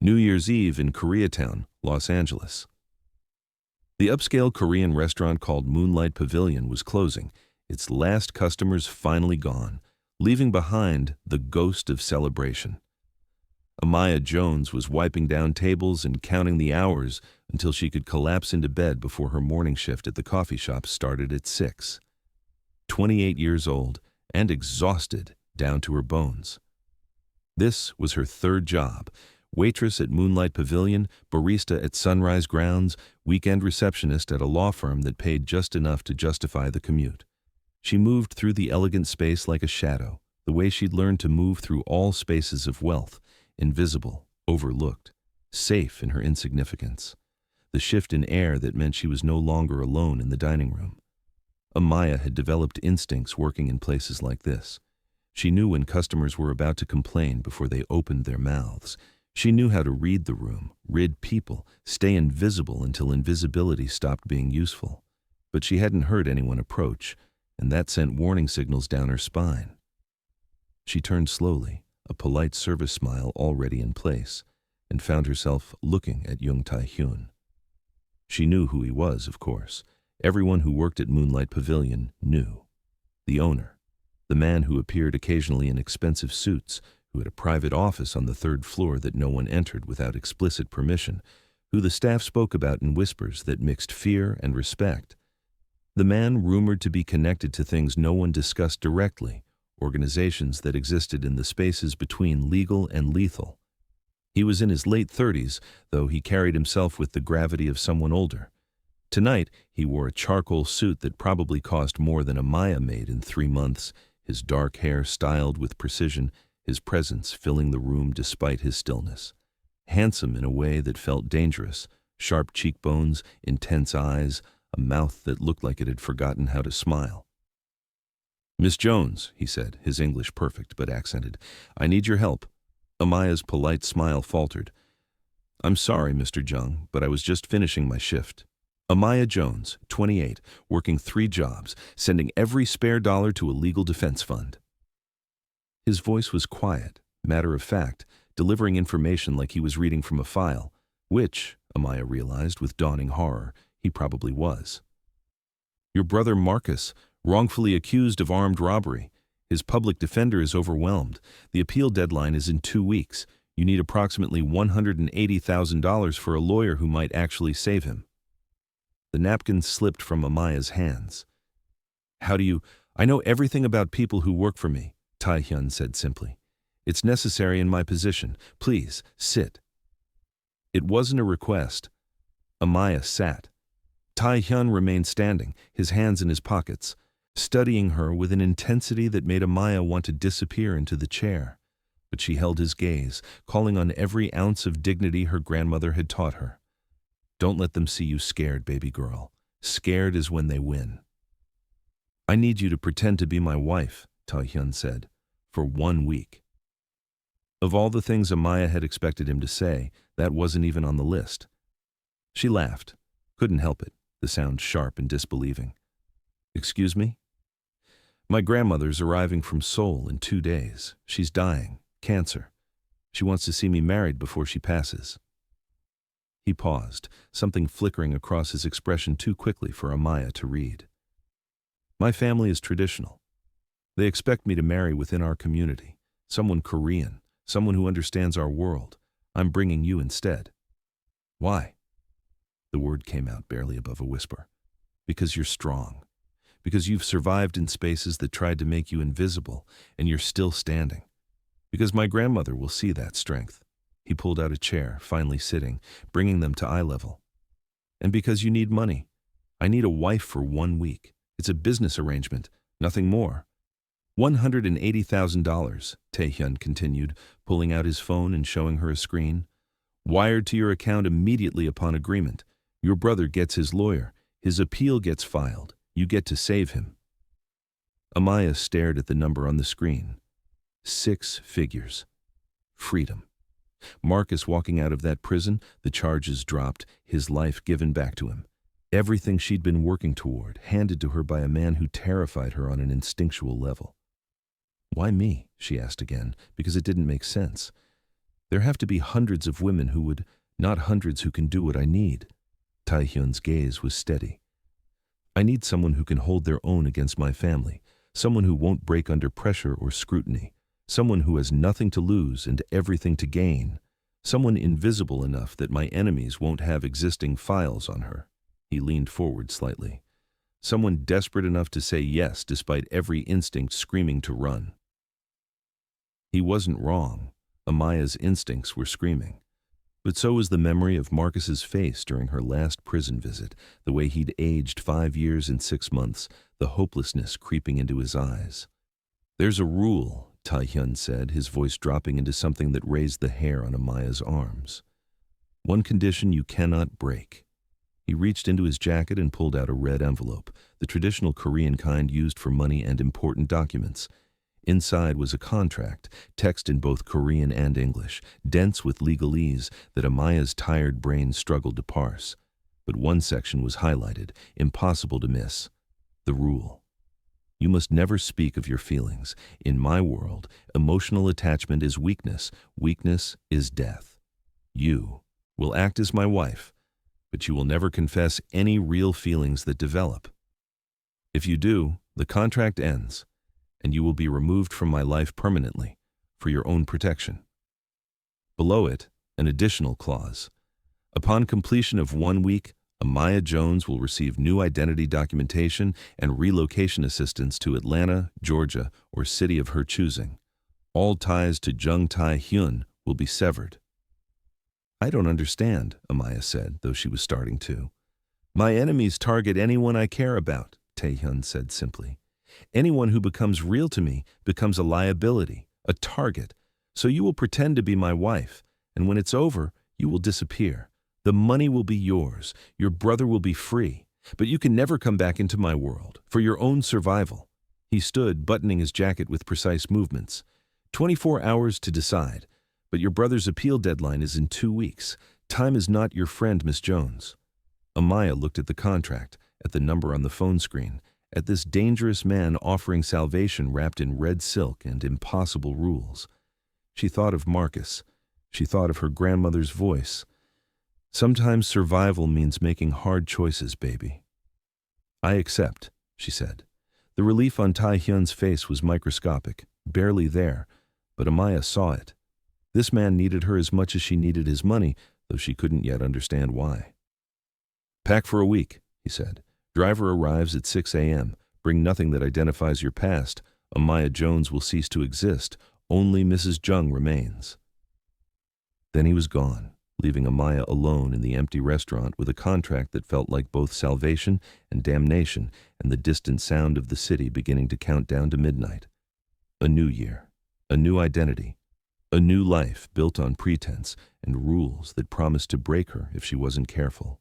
New Year's Eve in Koreatown, Los Angeles. The upscale Korean restaurant called Moonlight Pavilion was closing, its last customers finally gone, leaving behind the ghost of celebration. Amaya Jones was wiping down tables and counting the hours until she could collapse into bed before her morning shift at the coffee shop started at 6. 28 years old and exhausted down to her bones. This was her third job: waitress at Moonlight Pavilion, barista at Sunrise Grounds, weekend receptionist at a law firm that paid just enough to justify the commute. She moved through the elegant space like a shadow, the way she'd learned to move through all spaces of wealth, invisible, overlooked, safe in her insignificance. The shift in air that meant she was no longer alone in the dining room. Amaya had developed instincts working in places like this. She knew when customers were about to complain before they opened their mouths. She knew how to read the room, rid people, stay invisible until invisibility stopped being useful. But she hadn't heard anyone approach, and that sent warning signals down her spine. She turned slowly, a polite service smile already in place, and found herself looking at Young Tae-hyun. She knew who he was, of course. Everyone who worked at Moonlight Pavilion knew. The owner, the man who appeared occasionally in expensive suits, who had a private office on the 3rd floor that no one entered without explicit permission, who the staff spoke about in whispers that mixed fear and respect. The man rumored to be connected to things no one discussed directly, organizations that existed in the spaces between legal and lethal. He was in his late 30s, though he carried himself with the gravity of someone older. Tonight, he wore a charcoal suit that probably cost more than Amaya made in 3 months, his dark hair styled with precision, his presence filling the room despite his stillness. Handsome in a way that felt dangerous, sharp cheekbones, intense eyes, a mouth that looked like it had forgotten how to smile. "Miss Jones," he said, his English perfect but accented, "I need your help." Amaya's polite smile faltered. "I'm sorry, Mr. Jung, but I was just finishing my shift." Amaya Jones, 28, working 3 jobs, sending every spare dollar to a legal defense fund. His voice was quiet, matter-of-fact, delivering information like he was reading from a file, which, Amaya realized with dawning horror, he probably was. "Your brother Marcus, wrongfully accused of armed robbery. His public defender is overwhelmed. The appeal deadline is in 2 weeks. You need approximately $180,000 for a lawyer who might actually save him." The napkin slipped from Amaya's hands. "How do you— I know everything about people who work for me," Tae-hyun said simply. "It's necessary in my position. Please, sit." It wasn't a request. Amaya sat. Tae-hyun remained standing, his hands in his pockets, studying her with an intensity that made Amaya want to disappear into the chair. But she held his gaze, calling on every ounce of dignity her grandmother had taught her. "Don't let them see you scared, baby girl. Scared is when they win." "I need you to pretend to be my wife," Tae-hyun said, "for 1 week." Of all the things Amaya had expected him to say, that wasn't even on the list. She laughed. Couldn't help it, the sound sharp and disbelieving. "Excuse me?" "My grandmother's arriving from Seoul in 2 days. She's dying. Cancer. She wants to see me married before she passes." He paused, something flickering across his expression too quickly for Amaya to read. "My family is traditional. They expect me to marry within our community, someone Korean, someone who understands our world. I'm bringing you instead." "Why?" The word came out barely above a whisper. "Because you're strong. Because you've survived in spaces that tried to make you invisible, and you're still standing. Because my grandmother will see that strength." He pulled out a chair, finally sitting, bringing them to eye level. "And because you need money. I need a wife for 1 week. It's a business arrangement, nothing more." $180,000, Tae-hyun continued, pulling out his phone and showing her a screen. "Wired to your account immediately upon agreement. Your brother gets his lawyer. His appeal gets filed. You get to save him." Amaya stared at the number on the screen. 6 figures. Freedom. Marcus walking out of that prison, the charges dropped, his life given back to him. Everything she'd been working toward, handed to her by a man who terrified her on an instinctual level. "Why me?" she asked again, because it didn't make sense. There have to be hundreds of women who would, not hundreds who can do what I need. Taehyun's gaze was steady. I need someone who can hold their own against my family, someone who won't break under pressure or scrutiny, someone who has nothing to lose and everything to gain, someone invisible enough that my enemies won't have existing files on her. He leaned forward slightly. Someone desperate enough to say yes despite every instinct screaming to run. He wasn't wrong. Amaya's instincts were screaming. But so was the memory of Marcus's face during her last prison visit, the way he'd aged 5 years and 6 months, the hopelessness creeping into his eyes. There's a rule, Taehyun said, his voice dropping into something that raised the hair on Amaya's arms. One condition you cannot break. He reached into his jacket and pulled out a red envelope, the traditional Korean kind used for money and important documents. Inside was a contract, text in both Korean and English, dense with legalese that Amaya's tired brain struggled to parse. But one section was highlighted, impossible to miss. The rule. You must never speak of your feelings. In my world, emotional attachment is weakness. Weakness is death. You will act as my wife, but you will never confess any real feelings that develop. If you do, the contract ends, and you will be removed from my life permanently, for your own protection. Below it, an additional clause. Upon completion of 1 week, Amaya Jones will receive new identity documentation and relocation assistance to Atlanta, Georgia, or city of her choosing. All ties to Jung Tae-hyun will be severed. I don't understand, Amaya said, though she was starting to. My enemies target anyone I care about, Tae-hyun said simply. Anyone who becomes real to me becomes a liability, a target. So you will pretend to be my wife, and when it's over, you will disappear. The money will be yours. Your brother will be free. But you can never come back into my world, for your own survival. He stood, buttoning his jacket with precise movements. 24 hours to decide, but your brother's appeal deadline is in 2 weeks. Time is not your friend, Miss Jones. Amaya looked at the contract, at the number on the phone screen, at this dangerous man offering salvation wrapped in red silk and impossible rules. She thought of Marcus. She thought of her grandmother's voice. Sometimes survival means making hard choices, baby. I accept, she said. The relief on Tae-hyun's face was microscopic, barely there, but Amaya saw it. This man needed her as much as she needed his money, though she couldn't yet understand why. Pack for a week, he said. Driver arrives at 6 a.m. Bring nothing that identifies your past. Amaya Jones will cease to exist. Only Mrs. Jung remains. Then he was gone, leaving Amaya alone in the empty restaurant with a contract that felt like both salvation and damnation and the distant sound of the city beginning to count down to midnight. A new year, a new identity, a new life built on pretense and rules that promised to break her if she wasn't careful.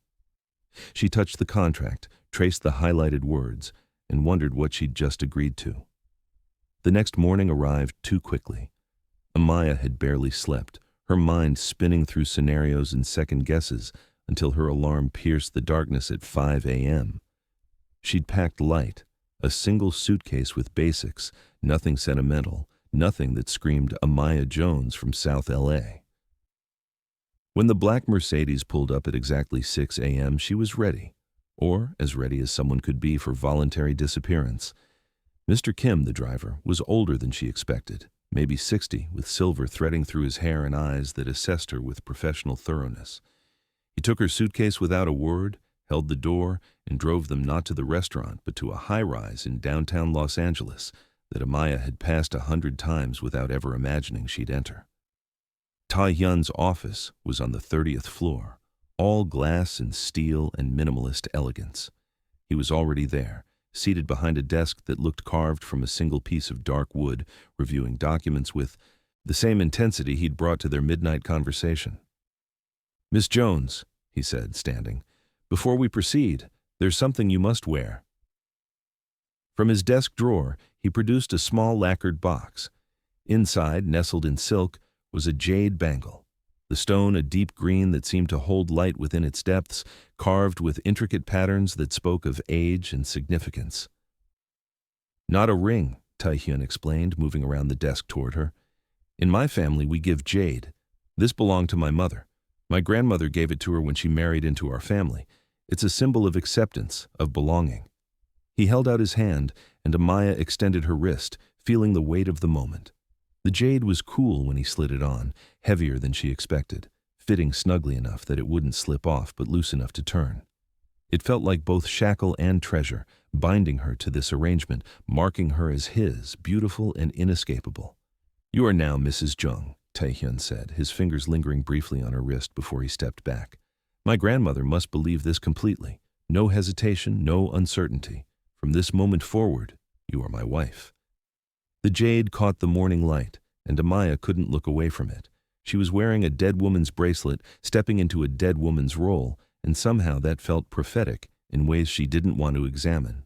She touched the contract, traced the highlighted words, and wondered what she'd just agreed to. The next morning arrived too quickly. Amaya had barely slept, her mind spinning through scenarios and second guesses until her alarm pierced the darkness at 5 a.m. She'd packed light, a single suitcase with basics, nothing sentimental, nothing that screamed Amaya Jones from South L.A. When the black Mercedes pulled up at exactly 6 a.m., she was ready, or as ready as someone could be for voluntary disappearance. Mr. Kim, the driver, was older than she expected, maybe 60, with silver threading through his hair and eyes that assessed her with professional thoroughness. He took her suitcase without a word, held the door, and drove them not to the restaurant but to a high-rise in downtown Los Angeles that Amaya had passed 100 times without ever imagining she'd enter. Tae-hyun's office was on the 30th floor, all glass and steel and minimalist elegance. He was already there, seated behind a desk that looked carved from a single piece of dark wood, reviewing documents with the same intensity he'd brought to their midnight conversation. Miss Jones, he said, standing, before we proceed, there's something you must wear. From his desk drawer, he produced a small lacquered box. Inside, nestled in silk, was a jade bangle, the stone a deep green that seemed to hold light within its depths, carved with intricate patterns that spoke of age and significance. Not a ring, Tae-hyun explained, moving around the desk toward her. In my family, we give jade. This belonged to my mother. My grandmother gave it to her when she married into our family. It's a symbol of acceptance, of belonging. He held out his hand, and Amaya extended her wrist, feeling the weight of the moment. The jade was cool when he slid it on, heavier than she expected, fitting snugly enough that it wouldn't slip off but loose enough to turn. It felt like both shackle and treasure, binding her to this arrangement, marking her as his, beautiful and inescapable. "You are now Mrs. Jung," Taehyun said, his fingers lingering briefly on her wrist before he stepped back. "My grandmother must believe this completely. No hesitation, no uncertainty. From this moment forward, you are my wife." The jade caught the morning light, and Amaya couldn't look away from it. She was wearing a dead woman's bracelet, stepping into a dead woman's role, and somehow that felt prophetic in ways she didn't want to examine.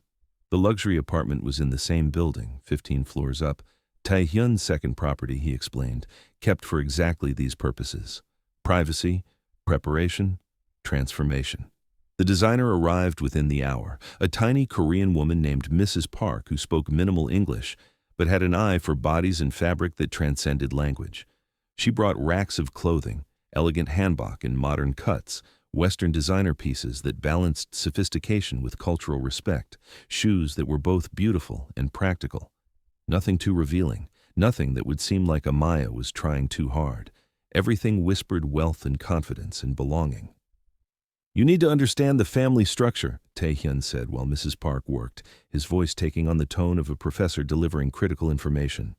The luxury apartment was in the same building, 15 floors up. Taehyun's second property, he explained, kept for exactly these purposes: privacy, preparation, transformation. The designer arrived within the hour, a tiny Korean woman named Mrs. Park who spoke minimal English, but had an eye for bodies and fabric that transcended language. She brought racks of clothing, elegant hanbok in modern cuts, Western designer pieces that balanced sophistication with cultural respect, shoes that were both beautiful and practical. Nothing too revealing, nothing that would seem like Amaya was trying too hard. Everything whispered wealth and confidence and belonging. "You need to understand the family structure," Taehyun said while Mrs. Park worked, his voice taking on the tone of a professor delivering critical information.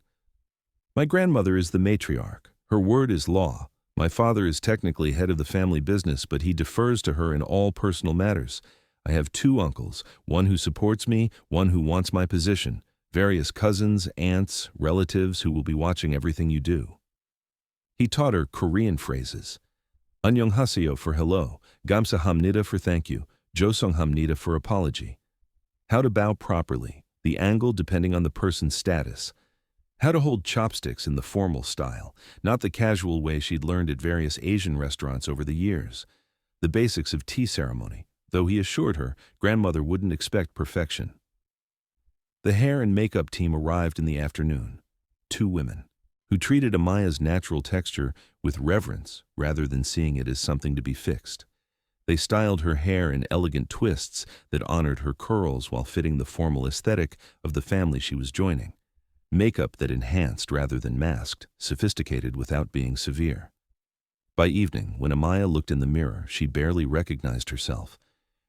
"My grandmother is the matriarch. Her word is law. My father is technically head of the family business, but he defers to her in all personal matters. I have 2 uncles, one who supports me, one who wants my position, various cousins, aunts, relatives who will be watching everything you do." He taught her Korean phrases. "Annyeonghaseyo" for hello, "Gamsahamnida" for thank you, "Josonghamnida" for apology. How to bow properly, the angle depending on the person's status. How to hold chopsticks in the formal style, not the casual way she'd learned at various Asian restaurants over the years. The basics of tea ceremony, though he assured her grandmother wouldn't expect perfection. The hair and makeup team arrived in the afternoon. 2 women, who treated Amaya's natural texture with reverence rather than seeing it as something to be fixed. They styled her hair in elegant twists that honored her curls while fitting the formal aesthetic of the family she was joining. Makeup that enhanced rather than masked, sophisticated without being severe. By evening, when Amaya looked in the mirror, she barely recognized herself.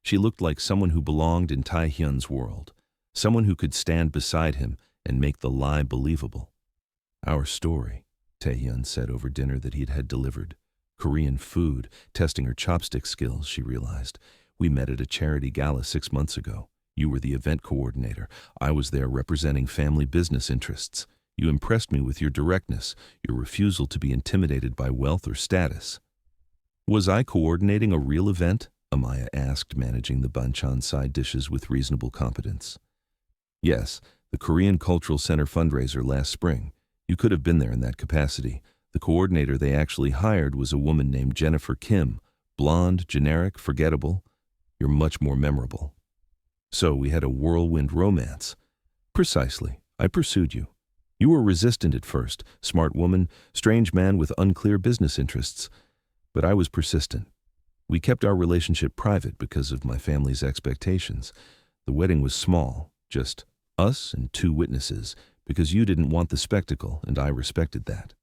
She looked like someone who belonged in Taehyun's world, someone who could stand beside him and make the lie believable. "Our story," Taehyun said over dinner that he'd had delivered. "Korean food," testing her chopstick skills, she realized. "We met at a charity gala 6 months ago. You were the event coordinator. I was there representing family business interests. You impressed me with your directness, your refusal to be intimidated by wealth or status." "Was I coordinating a real event?" Amaya asked, managing the banchan side dishes with reasonable competence. "Yes, the Korean Cultural Center fundraiser last spring. You could have been there in that capacity. The coordinator they actually hired was a woman named Jennifer Kim. Blonde, generic, forgettable. You're much more memorable." "So we had a whirlwind romance." "Precisely. I pursued you. You were resistant at first, smart woman, strange man with unclear business interests. But I was persistent. We kept our relationship private because of my family's expectations. The wedding was small, just us and 2 witnesses, because you didn't want the spectacle, and I respected that."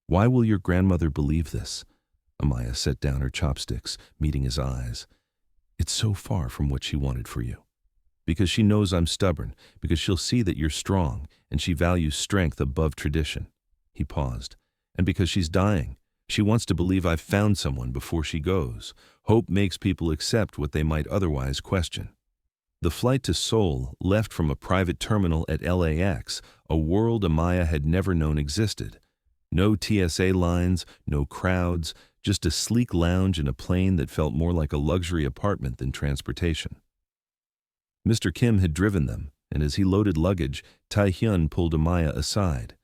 "Why will your grandmother believe this?" Amaya set down her chopsticks, meeting his eyes. "It's so far from what she wanted for you. Because she knows I'm stubborn, because she'll see that you're strong, and she values strength above tradition." He paused. "And because she's dying. She wants to believe I've found someone before she goes. Hope makes people accept what they might otherwise question." The flight to Seoul left from a private terminal at LAX, a world Amaya had never known existed. No TSA lines, no crowds, just a sleek lounge in a plane that felt more like a luxury apartment than transportation. Mr. Kim had driven them, and as he loaded luggage, Taehyun pulled Amaya aside.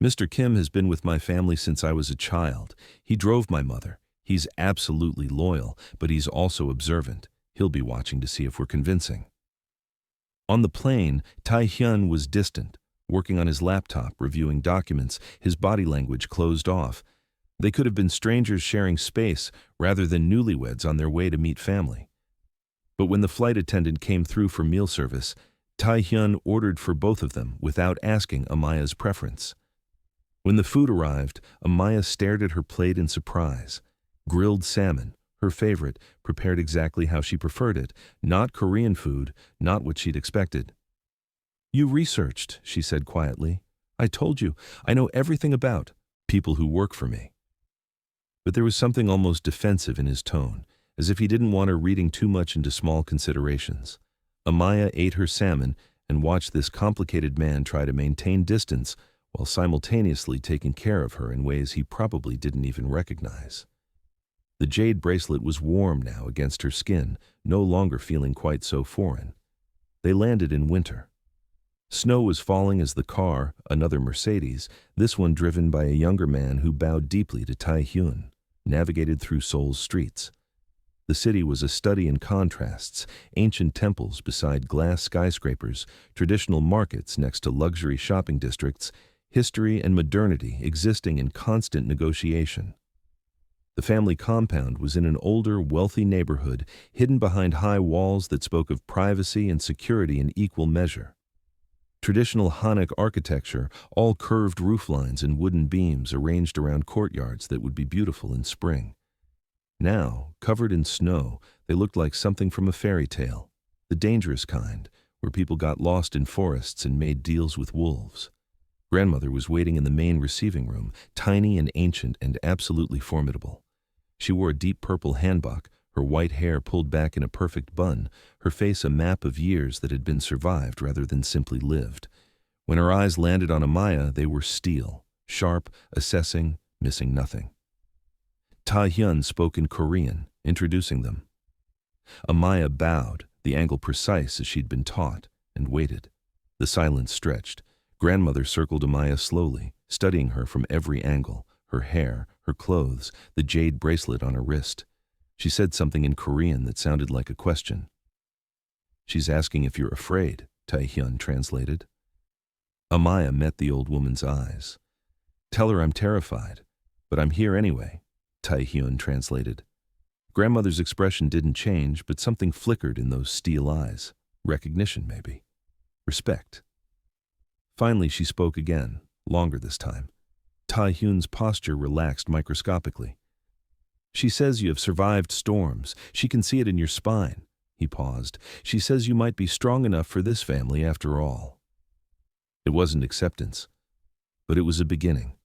"Mr. Kim has been with my family since I was a child. He drove my mother. He's absolutely loyal, but he's also observant. He'll be watching to see if we're convincing." On the plane, Taehyun was distant, working on his laptop, reviewing documents, his body language closed off. They could have been strangers sharing space rather than newlyweds on their way to meet family. But when the flight attendant came through for meal service, Tae-hyun ordered for both of them without asking Amaya's preference. When the food arrived, Amaya stared at her plate in surprise. Grilled salmon, her favorite, prepared exactly how she preferred it, not Korean food, not what she'd expected. "You researched," she said quietly. "I told you, I know everything about people who work for me." But there was something almost defensive in his tone, as if he didn't want her reading too much into small considerations. Amaya ate her salmon and watched this complicated man try to maintain distance while simultaneously taking care of her in ways he probably didn't even recognize. The jade bracelet was warm now against her skin, no longer feeling quite so foreign. They landed in winter. Snow was falling as the car, another Mercedes, this one driven by a younger man who bowed deeply to Tae-hyun, navigated through Seoul's streets. The city was a study in contrasts, ancient temples beside glass skyscrapers, traditional markets next to luxury shopping districts, history and modernity existing in constant negotiation. The family compound was in an older, wealthy neighborhood, hidden behind high walls that spoke of privacy and security in equal measure. Traditional Hanok architecture, all curved rooflines and wooden beams arranged around courtyards that would be beautiful in spring. Now, covered in snow, they looked like something from a fairy tale, the dangerous kind, where people got lost in forests and made deals with wolves. Grandmother was waiting in the main receiving room, tiny and ancient and absolutely formidable. She wore a deep purple hanbok, her white hair pulled back in a perfect bun, her face a map of years that had been survived rather than simply lived. When her eyes landed on Amaya, they were steel, sharp, assessing, missing nothing. Tae-hyun spoke in Korean, introducing them. Amaya bowed, the angle precise as she'd been taught, and waited. The silence stretched. Grandmother circled Amaya slowly, studying her from every angle, her hair, her clothes, the jade bracelet on her wrist. She said something in Korean that sounded like a question. "She's asking if you're afraid," Tae-hyun translated. Amaya met the old woman's eyes. "Tell her I'm terrified, but I'm here anyway," Tae-hyun translated. Grandmother's expression didn't change, but something flickered in those steel eyes. Recognition, maybe. Respect. Finally, she spoke again, longer this time. Tae-hyun's posture relaxed microscopically. "She says you have survived storms. She can see it in your spine." He paused. "She says you might be strong enough for this family after all." It wasn't acceptance, but it was a beginning.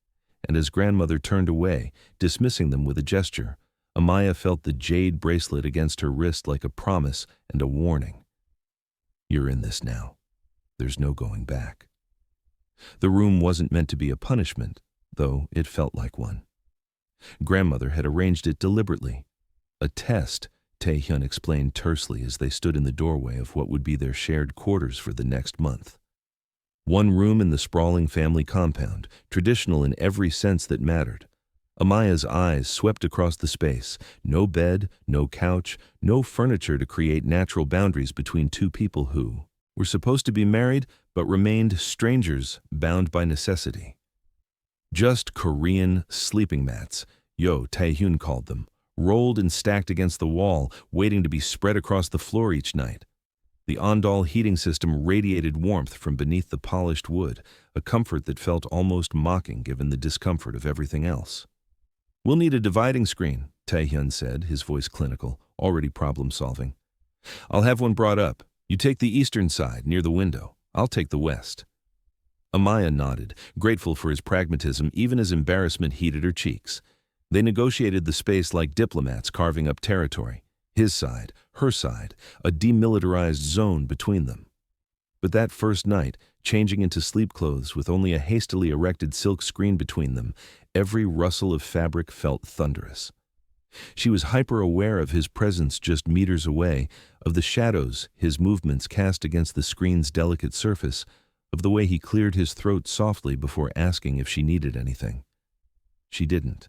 And as grandmother turned away, dismissing them with a gesture, Amaya felt the jade bracelet against her wrist like a promise and a warning. "You're in this now. There's no going back." The room wasn't meant to be a punishment, though it felt like one. Grandmother had arranged it deliberately. "A test," Tae-hyun explained tersely as they stood in the doorway of what would be their shared quarters for the next month. One room in the sprawling family compound, traditional in every sense that mattered. Amaya's eyes swept across the space. No bed, no couch, no furniture to create natural boundaries between two people who were supposed to be married but remained strangers bound by necessity. Just Korean sleeping mats, Tae-hyun called them, rolled and stacked against the wall, waiting to be spread across the floor each night. The Ondal heating system radiated warmth from beneath the polished wood, a comfort that felt almost mocking given the discomfort of everything else. "We'll need a dividing screen," Tae-hyun said, his voice clinical, already problem-solving. "I'll have one brought up. You take the eastern side, near the window. I'll take the west." Amaya nodded, grateful for his pragmatism even as embarrassment heated her cheeks. They negotiated the space like diplomats carving up territory. His side, her side, a demilitarized zone between them. But that first night, changing into sleep clothes with only a hastily erected silk screen between them, every rustle of fabric felt thunderous. She was hyper-aware of his presence just meters away, of the shadows his movements cast against the screen's delicate surface, of the way he cleared his throat softly before asking if she needed anything. She didn't.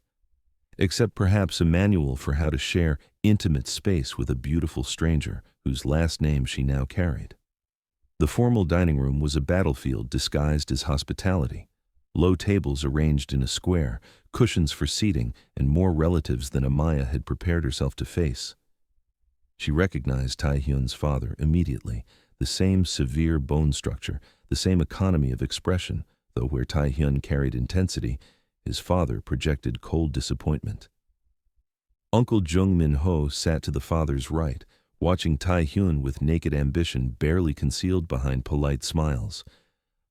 Except perhaps a manual for how to share intimate space with a beautiful stranger whose last name she now carried. The formal dining room was a battlefield disguised as hospitality. Low tables arranged in a square, cushions for seating, and more relatives than Amaya had prepared herself to face. She recognized Taehyun's father immediately, the same severe bone structure, the same economy of expression, though where Taehyun carried intensity, his father projected cold disappointment. Uncle Jung Min-ho sat to the father's right, watching Taehyun with naked ambition barely concealed behind polite smiles.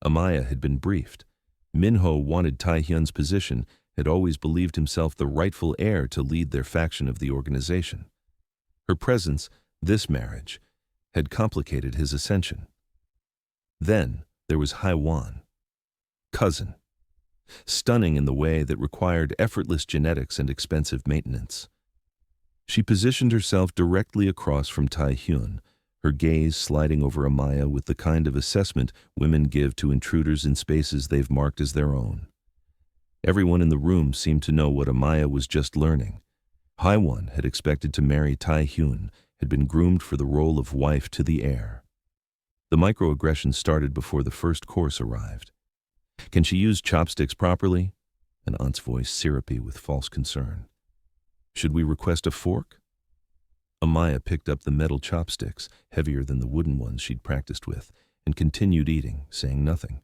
Amaya had been briefed. Min-ho wanted Taehyun's position, had always believed himself the rightful heir to lead their faction of the organization. Her presence, this marriage, had complicated his ascension. Then there was Haiwan, cousin, stunning in the way that required effortless genetics and expensive maintenance. She positioned herself directly across from Taehyun, her gaze sliding over Amaya with the kind of assessment women give to intruders in spaces they've marked as their own. Everyone in the room seemed to know what Amaya was just learning. Haiwan had expected to marry Taehyun, had been groomed for the role of wife to the heir. The microaggression started before the first course arrived. Can she use chopsticks properly? An aunt's voice syrupy with false concern. Should we request a fork? Amaya picked up the metal chopsticks, heavier than the wooden ones she'd practiced with, and continued eating, saying nothing.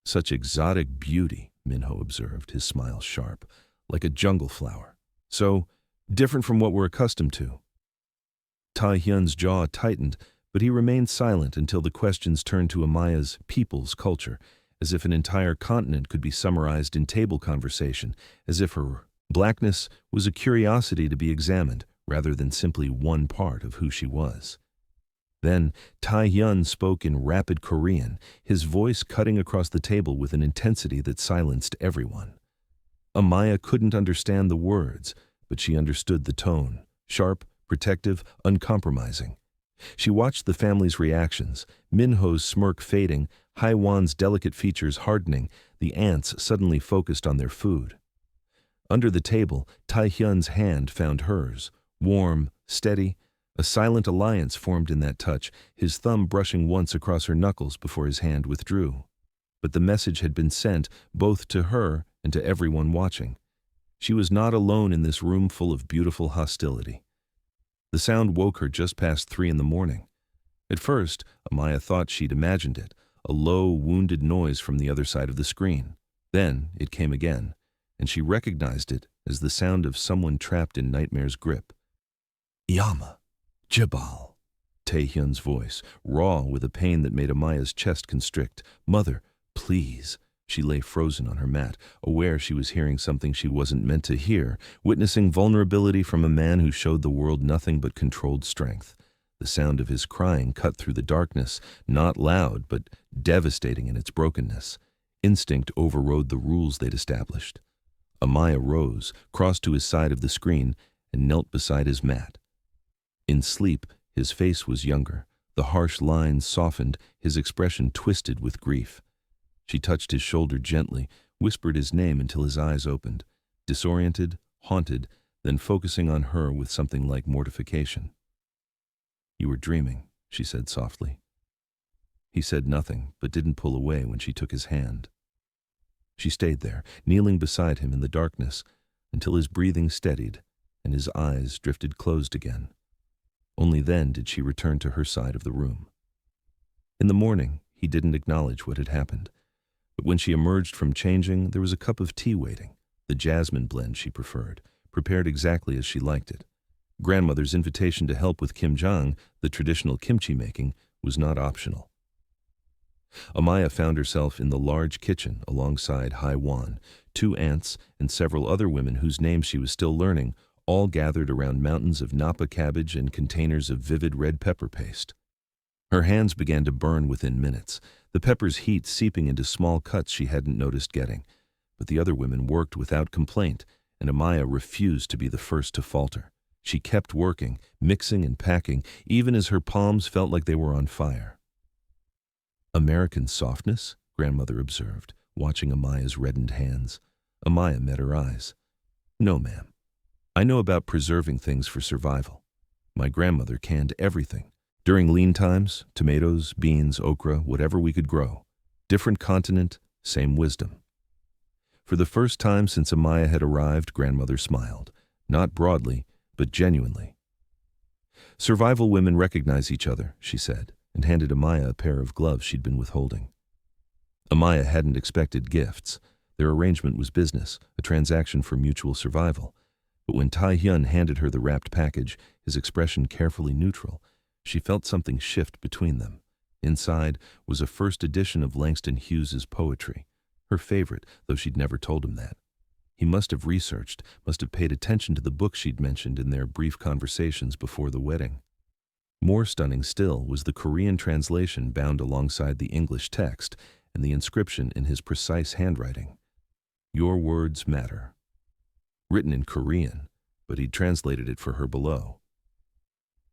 Such exotic beauty, Minho observed, his smile sharp, like a jungle flower. So different from what we're accustomed to. Taehyun's jaw tightened, but he remained silent until the questions turned to Amaya's people's culture, as if an entire continent could be summarized in table conversation, as if her blackness was a curiosity to be examined, rather than simply one part of who she was. Then Taehyun spoke in rapid Korean, his voice cutting across the table with an intensity that silenced everyone. Amaya couldn't understand the words, but she understood the tone, sharp, protective, uncompromising. She watched the family's reactions, Minho's smirk fading, Haiwan's delicate features hardening, the ants suddenly focused on their food. Under the table, Taehyun's hand found hers, warm, steady, a silent alliance formed in that touch, his thumb brushing once across her knuckles before his hand withdrew. But the message had been sent both to her and to everyone watching. She was not alone in this room full of beautiful hostility. The sound woke her just past 3 a.m. At first, Amaya thought she'd imagined it, a low, wounded noise from the other side of the screen. Then it came again, and she recognized it as the sound of someone trapped in nightmare's grip. Yama, Jabal, Taehyun's voice, raw with a pain that made Amaya's chest constrict. Mother, please. She lay frozen on her mat, aware she was hearing something she wasn't meant to hear, witnessing vulnerability from a man who showed the world nothing but controlled strength. The sound of his crying cut through the darkness, not loud, but devastating in its brokenness. Instinct overrode the rules they'd established. Amaya rose, crossed to his side of the screen, and knelt beside his mat. In sleep, his face was younger, the harsh lines softened, his expression twisted with grief. She touched his shoulder gently, whispered his name until his eyes opened, disoriented, haunted, then focusing on her with something like mortification. You were dreaming, she said softly. He said nothing, but didn't pull away when she took his hand. She stayed there, kneeling beside him in the darkness, until his breathing steadied and his eyes drifted closed again. Only then did she return to her side of the room. In the morning, he didn't acknowledge what had happened. But when she emerged from changing, there was a cup of tea waiting, the jasmine blend she preferred, prepared exactly as she liked it. Grandmother's invitation to help with kimjang, the traditional kimchi making, was not optional. Amaya found herself in the large kitchen alongside Haiwan, 2 aunts and several other women whose names she was still learning, all gathered around mountains of napa cabbage and containers of vivid red pepper paste. Her hands began to burn within minutes, the pepper's heat seeping into small cuts she hadn't noticed getting. But the other women worked without complaint, and Amaya refused to be the first to falter. She kept working, mixing and packing, even as her palms felt like they were on fire. American softness? Grandmother observed, watching Amaya's reddened hands. Amaya met her eyes. No, ma'am. I know about preserving things for survival. My grandmother canned everything. During lean times, tomatoes, beans, okra, whatever we could grow. Different continent, same wisdom. For the first time since Amaya had arrived, grandmother smiled, not broadly, but genuinely. "Survival women recognize each other," she said, and handed Amaya a pair of gloves she'd been withholding. Amaya hadn't expected gifts. Their arrangement was business, a transaction for mutual survival. But when Tai-hyun handed her the wrapped package, his expression carefully neutral, she felt something shift between them. Inside was a first edition of Langston Hughes's poetry, her favorite, though she'd never told him that. He must have researched, must have paid attention to the book she'd mentioned in their brief conversations before the wedding. More stunning still was the Korean translation bound alongside the English text and the inscription in his precise handwriting. "Your words matter." Written in Korean, but he'd translated it for her below.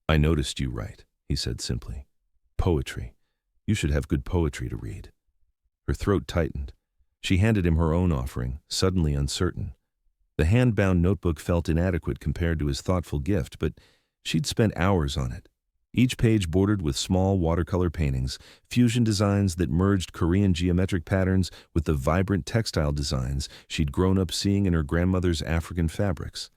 "I noticed you write," he said simply. "Poetry. You should have good poetry to read." Her throat tightened. She handed him her own offering, suddenly uncertain. The hand-bound notebook felt inadequate compared to his thoughtful gift, but she'd spent hours on it. Each page bordered with small watercolor paintings, fusion designs that merged Korean geometric patterns with the vibrant textile designs she'd grown up seeing in her grandmother's African fabrics.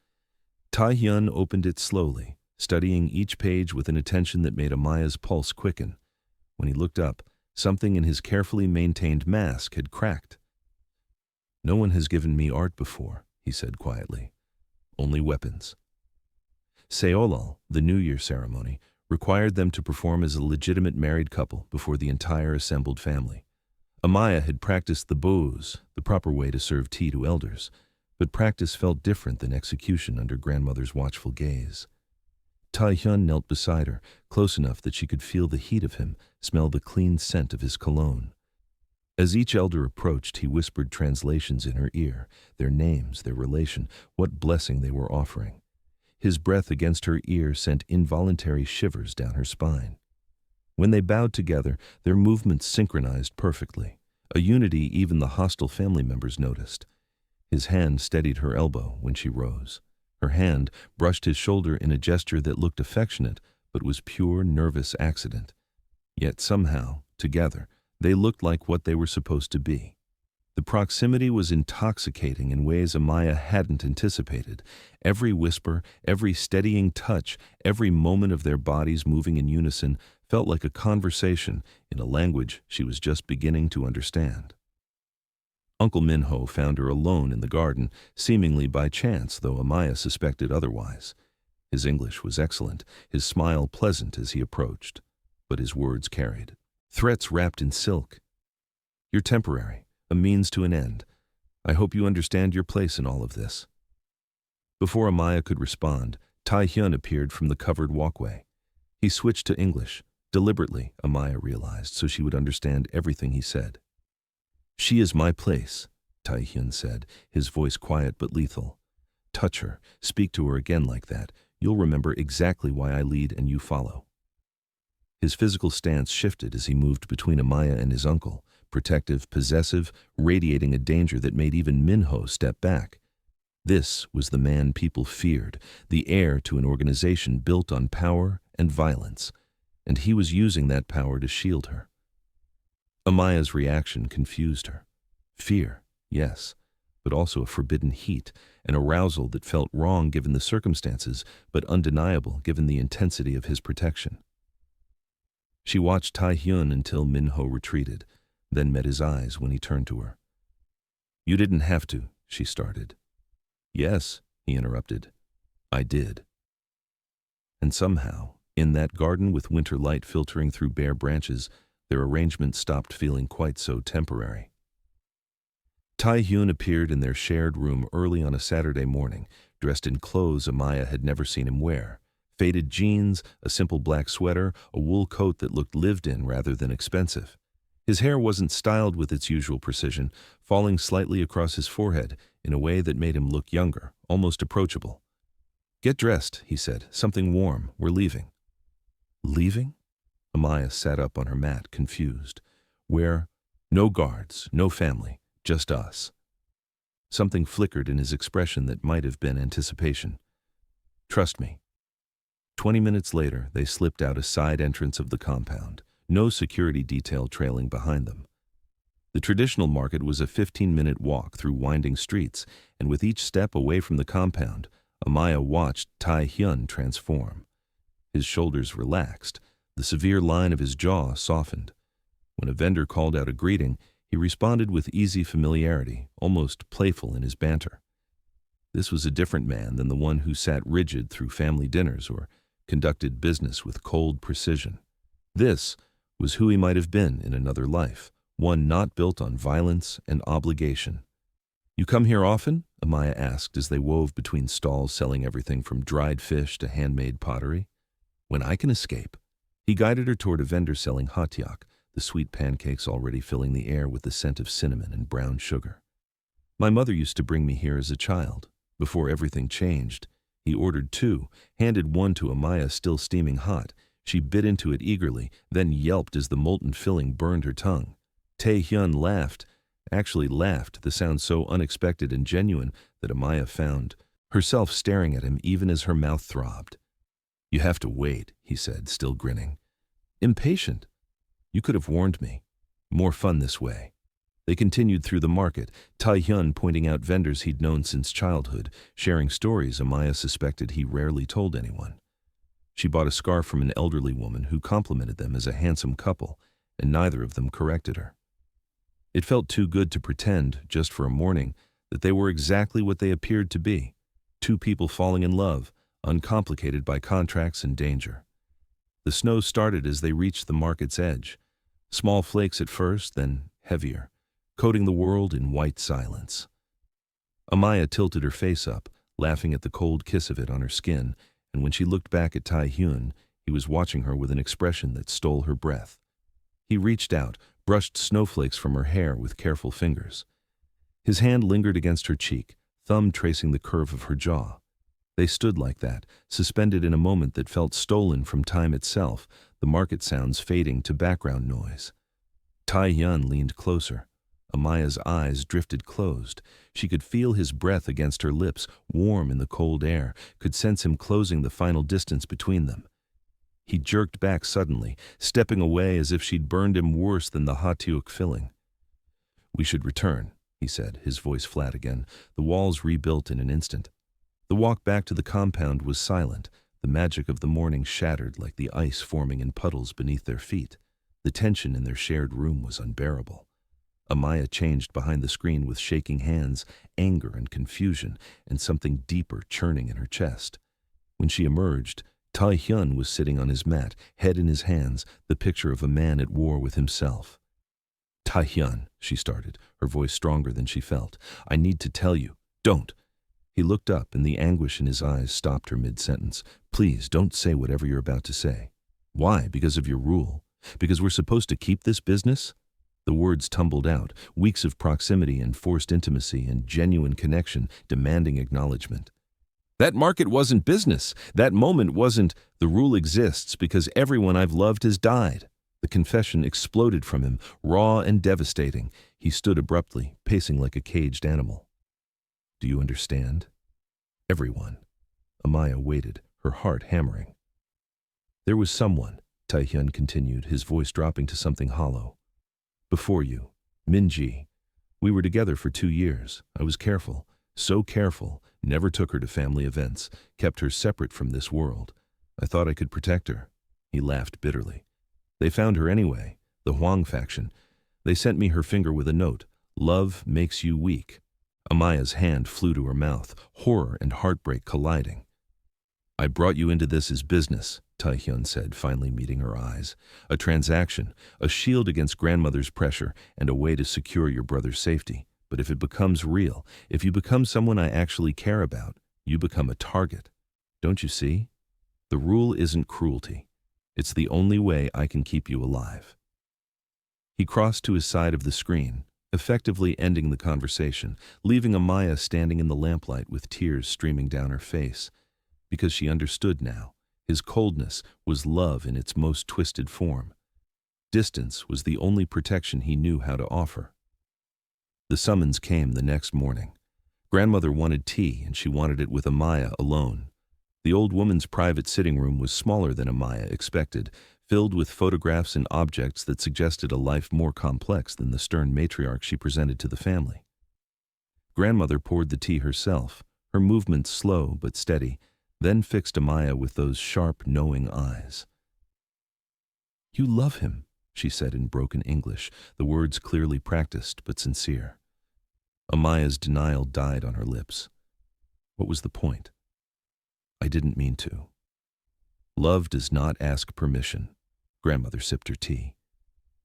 Tai-hyun opened it slowly, studying each page with an attention that made Amaya's pulse quicken. When he looked up, something in his carefully maintained mask had cracked. "No one has given me art before," he said quietly. "Only weapons." Seolal, the New Year ceremony, required them to perform as a legitimate married couple before the entire assembled family. Amaya had practiced the bows, the proper way to serve tea to elders, but practice felt different than execution under grandmother's watchful gaze. Tai-hyun knelt beside her, close enough that she could feel the heat of him, smell the clean scent of his cologne. As each elder approached, he whispered translations in her ear, their names, their relation, what blessing they were offering. His breath against her ear sent involuntary shivers down her spine. When they bowed together, their movements synchronized perfectly, a unity even the hostile family members noticed. His hand steadied her elbow when she rose. Her hand brushed his shoulder in a gesture that looked affectionate, but was pure nervous accident. Yet somehow, together, they looked like what they were supposed to be. The proximity was intoxicating in ways Amaya hadn't anticipated. Every whisper, every steadying touch, every moment of their bodies moving in unison felt like a conversation in a language she was just beginning to understand. Uncle Minho found her alone in the garden, seemingly by chance, though Amaya suspected otherwise. His English was excellent, his smile pleasant as he approached, but his words carried threats wrapped in silk. "You're temporary, a means to an end. I hope you understand your place in all of this." Before Amaya could respond, Tai-hyun appeared from the covered walkway. He switched to English, deliberately, Amaya realized, so she would understand everything he said. "She is my place," Tai-hyun said, his voice quiet but lethal. "Touch her, speak to her again like that. You'll remember exactly why I lead and you follow." His physical stance shifted as he moved between Amaya and his uncle, protective, possessive, radiating a danger that made even Minho step back. This was the man people feared, the heir to an organization built on power and violence, and he was using that power to shield her. Amaya's reaction confused her. Fear, yes, but also a forbidden heat, an arousal that felt wrong given the circumstances, but undeniable given the intensity of his protection. She watched Tai-hyun until Minho retreated, then met his eyes when he turned to her. "You didn't have to," she started. "Yes," he interrupted. "I did." And somehow, in that garden with winter light filtering through bare branches, their arrangement stopped feeling quite so temporary. Tai-hyun appeared in their shared room early on a Saturday morning, dressed in clothes Amaya had never seen him wear. Faded jeans, a simple black sweater, a wool coat that looked lived in rather than expensive. His hair wasn't styled with its usual precision, falling slightly across his forehead in a way that made him look younger, almost approachable. "Get dressed," he said. "Something warm. We're leaving." "Leaving?" Amaya sat up on her mat, confused. "Where? No guards, no family, just us." Something flickered in his expression that might have been anticipation. "Trust me." 20 minutes later, they slipped out a side entrance of the compound, no security detail trailing behind them. The traditional market was a 15-minute walk through winding streets, and with each step away from the compound, Amaya watched Tai-hyun transform. His shoulders relaxed, the severe line of his jaw softened. When a vendor called out a greeting, he responded with easy familiarity, almost playful in his banter. This was a different man than the one who sat rigid through family dinners or conducted business with cold precision. This was who he might have been in another life, one not built on violence and obligation. "You come here often?" Amaya asked as they wove between stalls selling everything from dried fish to handmade pottery. "When I can escape." He guided her toward a vendor selling hatyak, the sweet pancakes already filling the air with the scent of cinnamon and brown sugar. "My mother used to bring me here as a child. Before everything changed." He ordered two, handed one to Amaya still steaming hot. She bit into it eagerly, then yelped as the molten filling burned her tongue. Tae-hyun laughed, the sound so unexpected and genuine that Amaya found herself staring at him even as her mouth throbbed. "You have to wait," he said, still grinning. "Impatient. You could have warned me. More fun this way." They continued through the market, Tai-hyun pointing out vendors he'd known since childhood, sharing stories Amaya suspected he rarely told anyone. She bought a scarf from an elderly woman who complimented them as a handsome couple, and neither of them corrected her. It felt too good to pretend, just for a morning, that they were exactly what they appeared to be, two people falling in love, uncomplicated by contracts and danger. The snow started as they reached the market's edge, small flakes at first, then heavier, coating the world in white silence. Amaya tilted her face up, laughing at the cold kiss of it on her skin, and when she looked back at Tai-hyun, he was watching her with an expression that stole her breath. He reached out, brushed snowflakes from her hair with careful fingers. His hand lingered against her cheek, thumb tracing the curve of her jaw. They stood like that, suspended in a moment that felt stolen from time itself, the market sounds fading to background noise. Tai-hyun leaned closer. Amaya's eyes drifted closed. She could feel his breath against her lips, warm in the cold air, could sense him closing the final distance between them. He jerked back suddenly, stepping away as if she'd burned him worse than the hattyuk filling. "We should return," he said, his voice flat again. The walls rebuilt in an instant. The walk back to the compound was silent, the magic of the morning shattered like the ice forming in puddles beneath their feet. The tension in their shared room was unbearable. Amaya changed behind the screen with shaking hands, anger and confusion, and something deeper churning in her chest. When she emerged, Tai-hyun was sitting on his mat, head in his hands, the picture of a man at war with himself. "Tai-hyun," she started, her voice stronger than she felt. "I need to tell you." "Don't." He looked up, and the anguish in his eyes stopped her mid-sentence. "Please, don't say whatever you're about to say." "Why? Because of your rule? Because we're supposed to keep this business?" The words tumbled out, weeks of proximity and forced intimacy and genuine connection demanding acknowledgement. "That market wasn't business. That moment wasn't. The rule exists because everyone I've loved has died." The confession exploded from him, raw and devastating. He stood abruptly, pacing like a caged animal. "Do you understand?" "Everyone." Amaya waited, her heart hammering. "There was someone," Tai-hyun continued, his voice dropping to something hollow. "Before you, Min-ji. We were together for 2 years. I was careful, so careful, never took her to family events, kept her separate from this world. I thought I could protect her." He laughed bitterly. "They found her anyway, the Hwang faction. They sent me her finger with a note. Love makes you weak." Amaya's hand flew to her mouth, horror and heartbreak colliding. "I brought you into this as business," Tai-hyun said, finally meeting her eyes. "A transaction, a shield against grandmother's pressure, and a way to secure your brother's safety. But if it becomes real, if you become someone I actually care about, you become a target. Don't you see? The rule isn't cruelty. It's the only way I can keep you alive." He crossed to his side of the screen, effectively ending the conversation, leaving Amaya standing in the lamplight with tears streaming down her face. Because she understood now. His coldness was love in its most twisted form. Distance was the only protection he knew how to offer. The summons came the next morning. Grandmother wanted tea, and she wanted it with Amaya alone. The old woman's private sitting room was smaller than Amaya expected, filled with photographs and objects that suggested a life more complex than the stern matriarch she presented to the family. Grandmother poured the tea herself, her movements slow but steady, then fixed Amaya with those sharp, knowing eyes. "You love him," she said in broken English, the words clearly practiced but sincere. Amaya's denial died on her lips. What was the point? "I didn't mean to." "Love does not ask permission." Grandmother sipped her tea.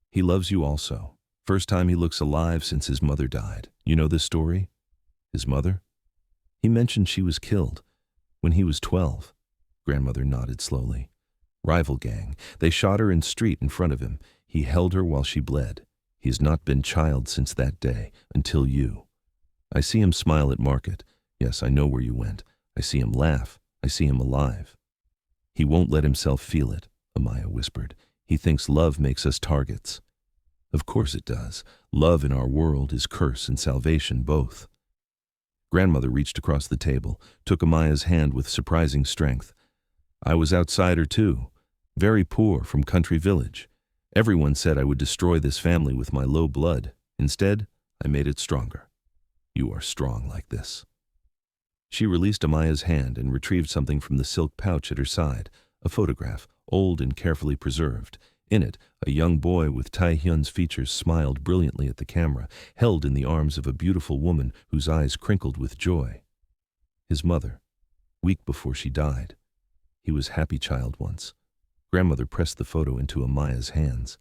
"He loves you also. First time he looks alive since his mother died. You know this story? His mother? He mentioned she was killed when he was 12. Grandmother nodded slowly. "Rival gang. They shot her in street in front of him. He held her while she bled. He's not been child since that day, until you. I see him smile at market. Yes, I know where you went. I see him laugh. I see him alive." "He won't let himself feel it," Amaya whispered. "He thinks love makes us targets." "Of course it does. Love in our world is curse and salvation both." Grandmother reached across the table, took Amaya's hand with surprising strength. "I was outsider too. Very poor, from country village. Everyone said I would destroy this family with my low blood. Instead, I made it stronger. You are strong like this." She released Amaya's hand and retrieved something from the silk pouch at her side, a photograph, old and carefully preserved. In it, a young boy with Tae-hyun's features smiled brilliantly at the camera, held in the arms of a beautiful woman whose eyes crinkled with joy. His mother, week before she died. He was happy child once. Grandmother pressed the photo into Amaya's hands.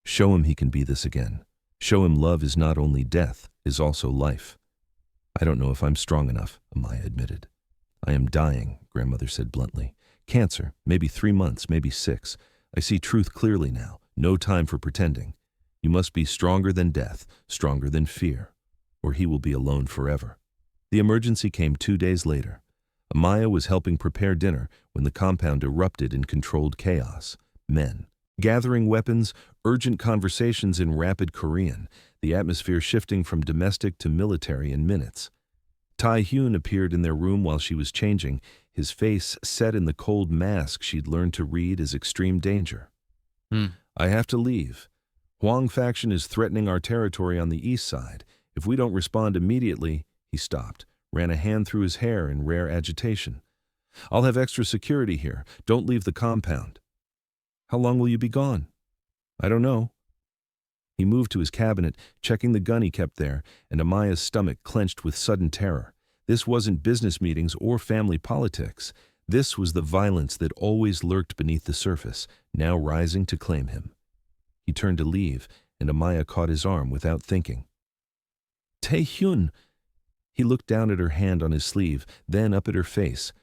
"Show him he can be this again. Show him love is not only death, is also life." "I don't know if I'm strong enough," Amaya admitted. "I am dying," Grandmother said bluntly. "Cancer, maybe 3 months, maybe 6. I see truth clearly now. No time for pretending. You must be stronger than death, stronger than fear, or he will be alone forever." The emergency came 2 days later. Amaya was helping prepare dinner when the compound erupted in controlled chaos. Men, gathering weapons, urgent conversations in rapid Korean, the atmosphere shifting from domestic to military in minutes. Tae-hyun appeared in their room while she was changing, his face set in the cold mask she'd learned to read as extreme danger. "I have to leave. Hwang faction is threatening our territory on the east side. If we don't respond immediately," he stopped, ran a hand through his hair in rare agitation. "I'll have extra security here. Don't leave the compound." "How long will you be gone?" "I don't know." He moved to his cabinet, checking the gun he kept there, and Amaya's stomach clenched with sudden terror. This wasn't business meetings or family politics. This was the violence that always lurked beneath the surface, now rising to claim him. He turned to leave, and Amaya caught his arm without thinking. "Tae-hyun!" He looked down at her hand on his sleeve, then up at her face,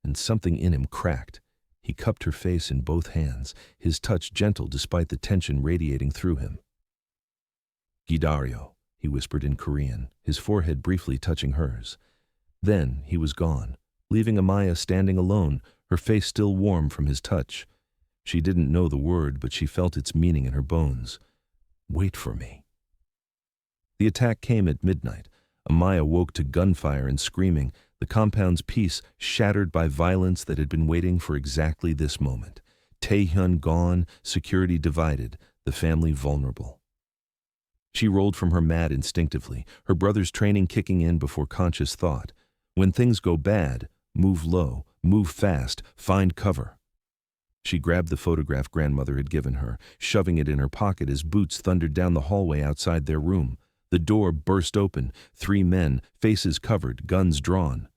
and something in him cracked. He cupped her face in both hands, his touch gentle despite the tension radiating through him. "Gidario," he whispered in Korean, his forehead briefly touching hers. Then he was gone, leaving Amaya standing alone, her face still warm from his touch. She didn't know the word, but she felt its meaning in her bones. "Wait for me." The attack came at midnight. Amaya woke to gunfire and screaming, the compound's peace shattered by violence that had been waiting for exactly this moment. Tae-hyun gone, security divided, the family vulnerable. She rolled from her mat instinctively, her brother's training kicking in before conscious thought. When things go bad, move low, move fast, find cover. She grabbed the photograph grandmother had given her, shoving it in her pocket as boots thundered down the hallway outside their room. The door burst open, 3 men, faces covered, guns drawn.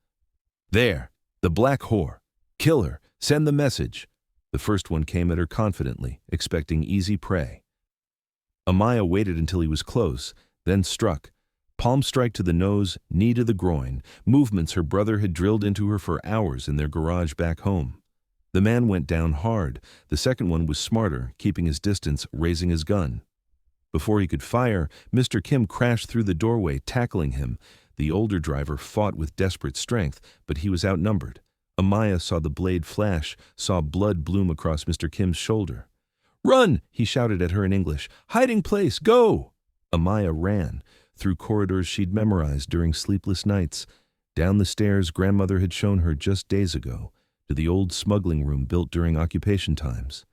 "There! The black whore! Kill her! Send the message!" The first one came at her confidently, expecting easy prey. Amaya waited until he was close, then struck. Palm strike to the nose, knee to the groin, movements her brother had drilled into her for hours in their garage back home. The man went down hard. The second one was smarter, keeping his distance, raising his gun. Before he could fire, Mr. Kim crashed through the doorway, tackling him. The older driver fought with desperate strength, but he was outnumbered. Amaya saw the blade flash, saw blood bloom across Mr. Kim's shoulder. "Run!" he shouted at her in English. "Hiding place, go!" Amaya ran, through corridors she'd memorized during sleepless nights, down the stairs grandmother had shown her just days ago, to the old smuggling room built during occupation times.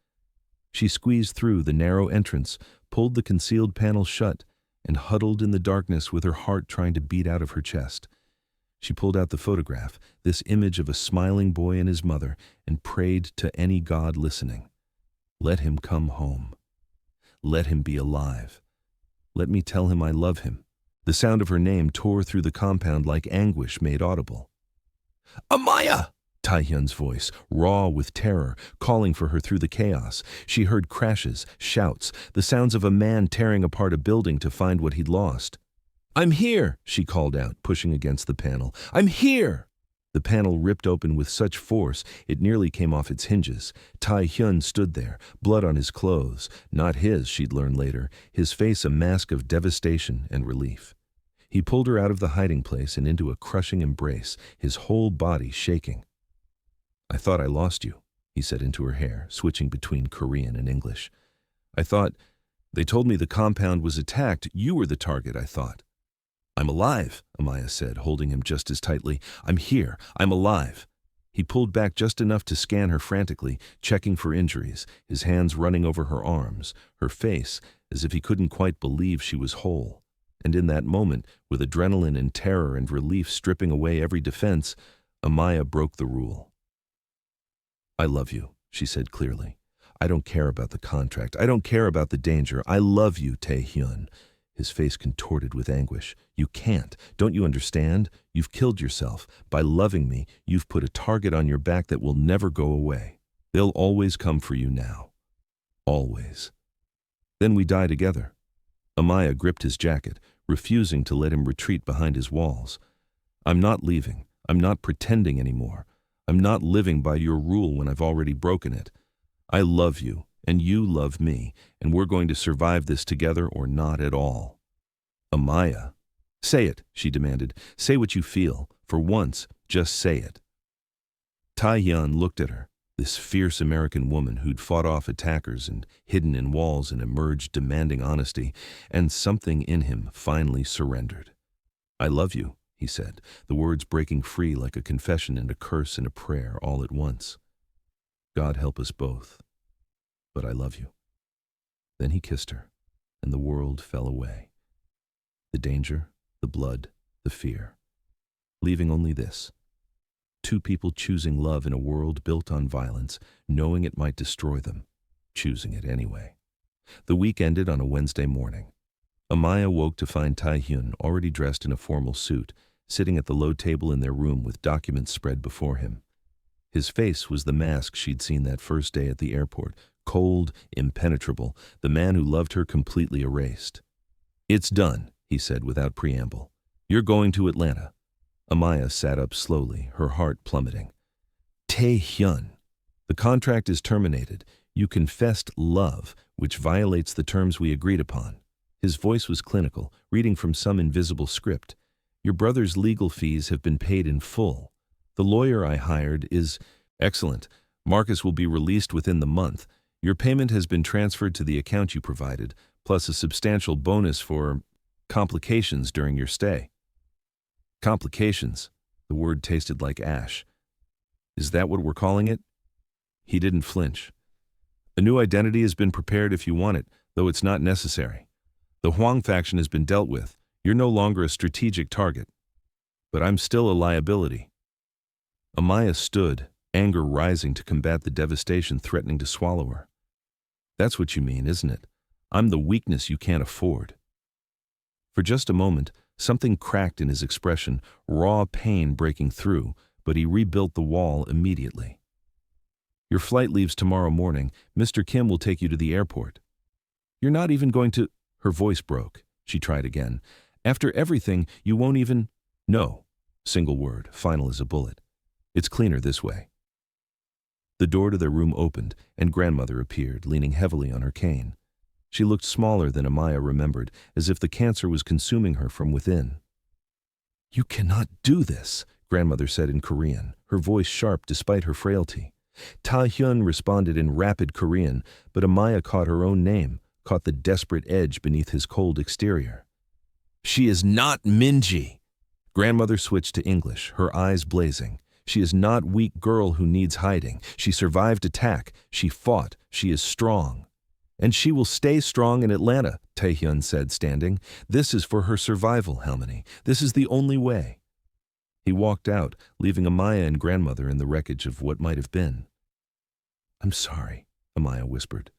She squeezed through the narrow entrance, pulled the concealed panel shut, and huddled in the darkness with her heart trying to beat out of her chest. She pulled out the photograph, this image of a smiling boy and his mother, and prayed to any god listening. Let him come home. Let him be alive. Let me tell him I love him. The sound of her name tore through the compound like anguish made audible. Amaya! Taehyun's voice, raw with terror, calling for her through the chaos. She heard crashes, shouts, the sounds of a man tearing apart a building to find what he'd lost. I'm here, she called out, pushing against the panel. I'm here! The panel ripped open with such force it nearly came off its hinges. Taehyun stood there, blood on his clothes. Not his, she'd learn later, his face a mask of devastation and relief. He pulled her out of the hiding place and into a crushing embrace, his whole body shaking. I thought I lost you, he said into her hair, switching between Korean and English. I thought, they told me the compound was attacked. You were the target, I thought. I'm alive, Amaya said, holding him just as tightly. I'm here. I'm alive. He pulled back just enough to scan her frantically, checking for injuries, his hands running over her arms, her face, as if he couldn't quite believe she was whole. And in that moment, with adrenaline and terror and relief stripping away every defense, Amaya broke the rule. I love you, she said clearly. I don't care about the contract. I don't care about the danger. I love you, Taehyun. His face contorted with anguish. You can't. Don't you understand? You've killed yourself. By loving me, you've put a target on your back that will never go away. They'll always come for you now. Always. Then we die together. Amaya gripped his jacket, refusing to let him retreat behind his walls. I'm not leaving. I'm not pretending anymore. I'm not living by your rule when I've already broken it. I love you, and you love me, and we're going to survive this together or not at all. Amaya. Say it, she demanded. Say what you feel. For once, just say it. Taehyun looked at her, this fierce American woman who'd fought off attackers and hidden in walls and emerged demanding honesty, and something in him finally surrendered. I love you, he said, the words breaking free like a confession and a curse and a prayer all at once. God help us both, but I love you. Then he kissed her, and the world fell away. The danger, the blood, the fear, leaving only this. Two people choosing love in a world built on violence, knowing it might destroy them, choosing it anyway. The week ended on a Wednesday morning. Amaya woke to find Taehyun already dressed in a formal suit, sitting at the low table in their room with documents spread before him. His face was the mask she'd seen that first day at the airport, cold, impenetrable, the man who loved her completely erased. It's done, he said without preamble. You're going to Atlanta. Amaya sat up slowly, her heart plummeting. Taehyun, the contract is terminated. You confessed love, which violates the terms we agreed upon. His voice was clinical, reading from some invisible script. Your brother's legal fees have been paid in full. The lawyer I hired is excellent. Marcus will be released within the month. Your payment has been transferred to the account you provided, plus a substantial bonus for complications during your stay. Complications. The word tasted like ash. Is that what we're calling it? He didn't flinch. A new identity has been prepared if you want it, though it's not necessary. The Huang faction has been dealt with. You're no longer a strategic target. But I'm still a liability. Amaya stood, anger rising to combat the devastation threatening to swallow her. That's what you mean, isn't it? I'm the weakness you can't afford. For just a moment, something cracked in his expression, raw pain breaking through, but he rebuilt the wall immediately. Your flight leaves tomorrow morning. Mr. Kim will take you to the airport. You're not even going to... Her voice broke. She tried again. After everything, you won't even... No. Single word, final as a bullet. It's cleaner this way. The door to their room opened, and grandmother appeared, leaning heavily on her cane. She looked smaller than Amaya remembered, as if the cancer was consuming her from within. You cannot do this, grandmother said in Korean, her voice sharp despite her frailty. Taehyun responded in rapid Korean, but Amaya caught her own name, caught the desperate edge beneath his cold exterior. She is not Minji. Grandmother switched to English, her eyes blazing. She is not weak girl who needs hiding. She survived attack. She fought. She is strong. And she will stay strong in Atlanta, Taehyun said, standing. This is for her survival, Halmoni. This is the only way. He walked out, leaving Amaya and grandmother in the wreckage of what might have been. I'm sorry, Amaya whispered.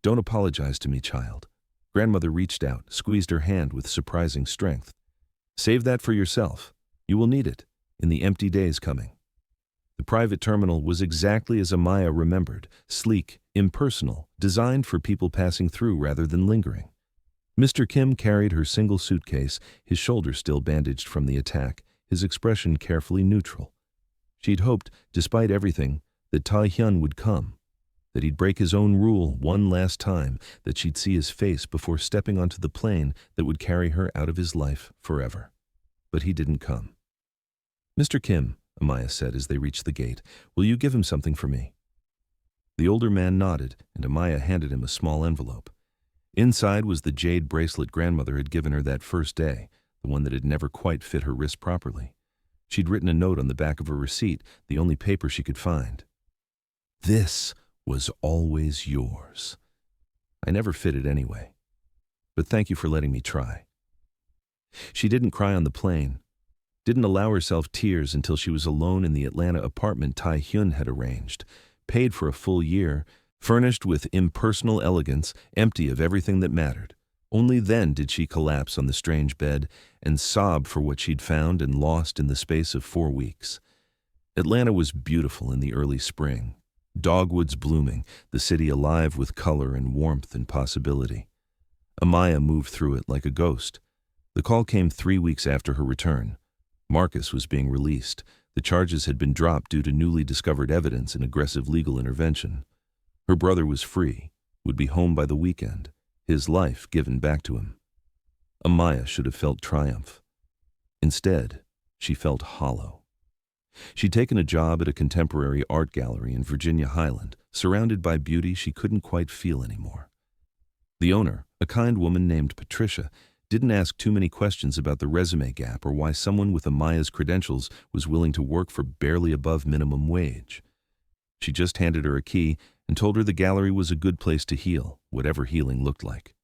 Don't apologize to me, child. Grandmother reached out, squeezed her hand with surprising strength. Save that for yourself. You will need it in the empty days coming. The private terminal was exactly as Amaya remembered, sleek, impersonal, designed for people passing through rather than lingering. Mr. Kim carried her single suitcase, his shoulder still bandaged from the attack, his expression carefully neutral. She'd hoped, despite everything, that Taehyun would come, that he'd break his own rule one last time, that she'd see his face before stepping onto the plane that would carry her out of his life forever. But he didn't come. Mr. Kim, Amaya said as they reached the gate, will you give him something for me? The older man nodded, and Amaya handed him a small envelope. Inside was the jade bracelet grandmother had given her that first day, the one that had never quite fit her wrist properly. She'd written a note on the back of a receipt, the only paper she could find. This was always yours. I never fit it anyway. But thank you for letting me try. She didn't cry on the plane, didn't allow herself tears until she was alone in the Atlanta apartment Taehyun had arranged, paid for a full year, furnished with impersonal elegance, empty of everything that mattered. Only then did she collapse on the strange bed and sob for what she'd found and lost in the space of 4 weeks. Atlanta was beautiful in the early spring. Dogwoods blooming, the city alive with color and warmth and possibility. Amaya moved through it like a ghost. The call came 3 weeks after her return. Marcus was being released. The charges had been dropped due to newly discovered evidence and aggressive legal intervention. Her brother was free, would be home by the weekend, his life given back to him. Amaya should have felt triumph. Instead, she felt hollow. She'd taken a job at a contemporary art gallery in Virginia Highland, surrounded by beauty she couldn't quite feel anymore. The owner, a kind woman named Patricia, didn't ask too many questions about the resume gap or why someone with Amaya's credentials was willing to work for barely above minimum wage. She just handed her a key and told her the gallery was a good place to heal, whatever healing looked like.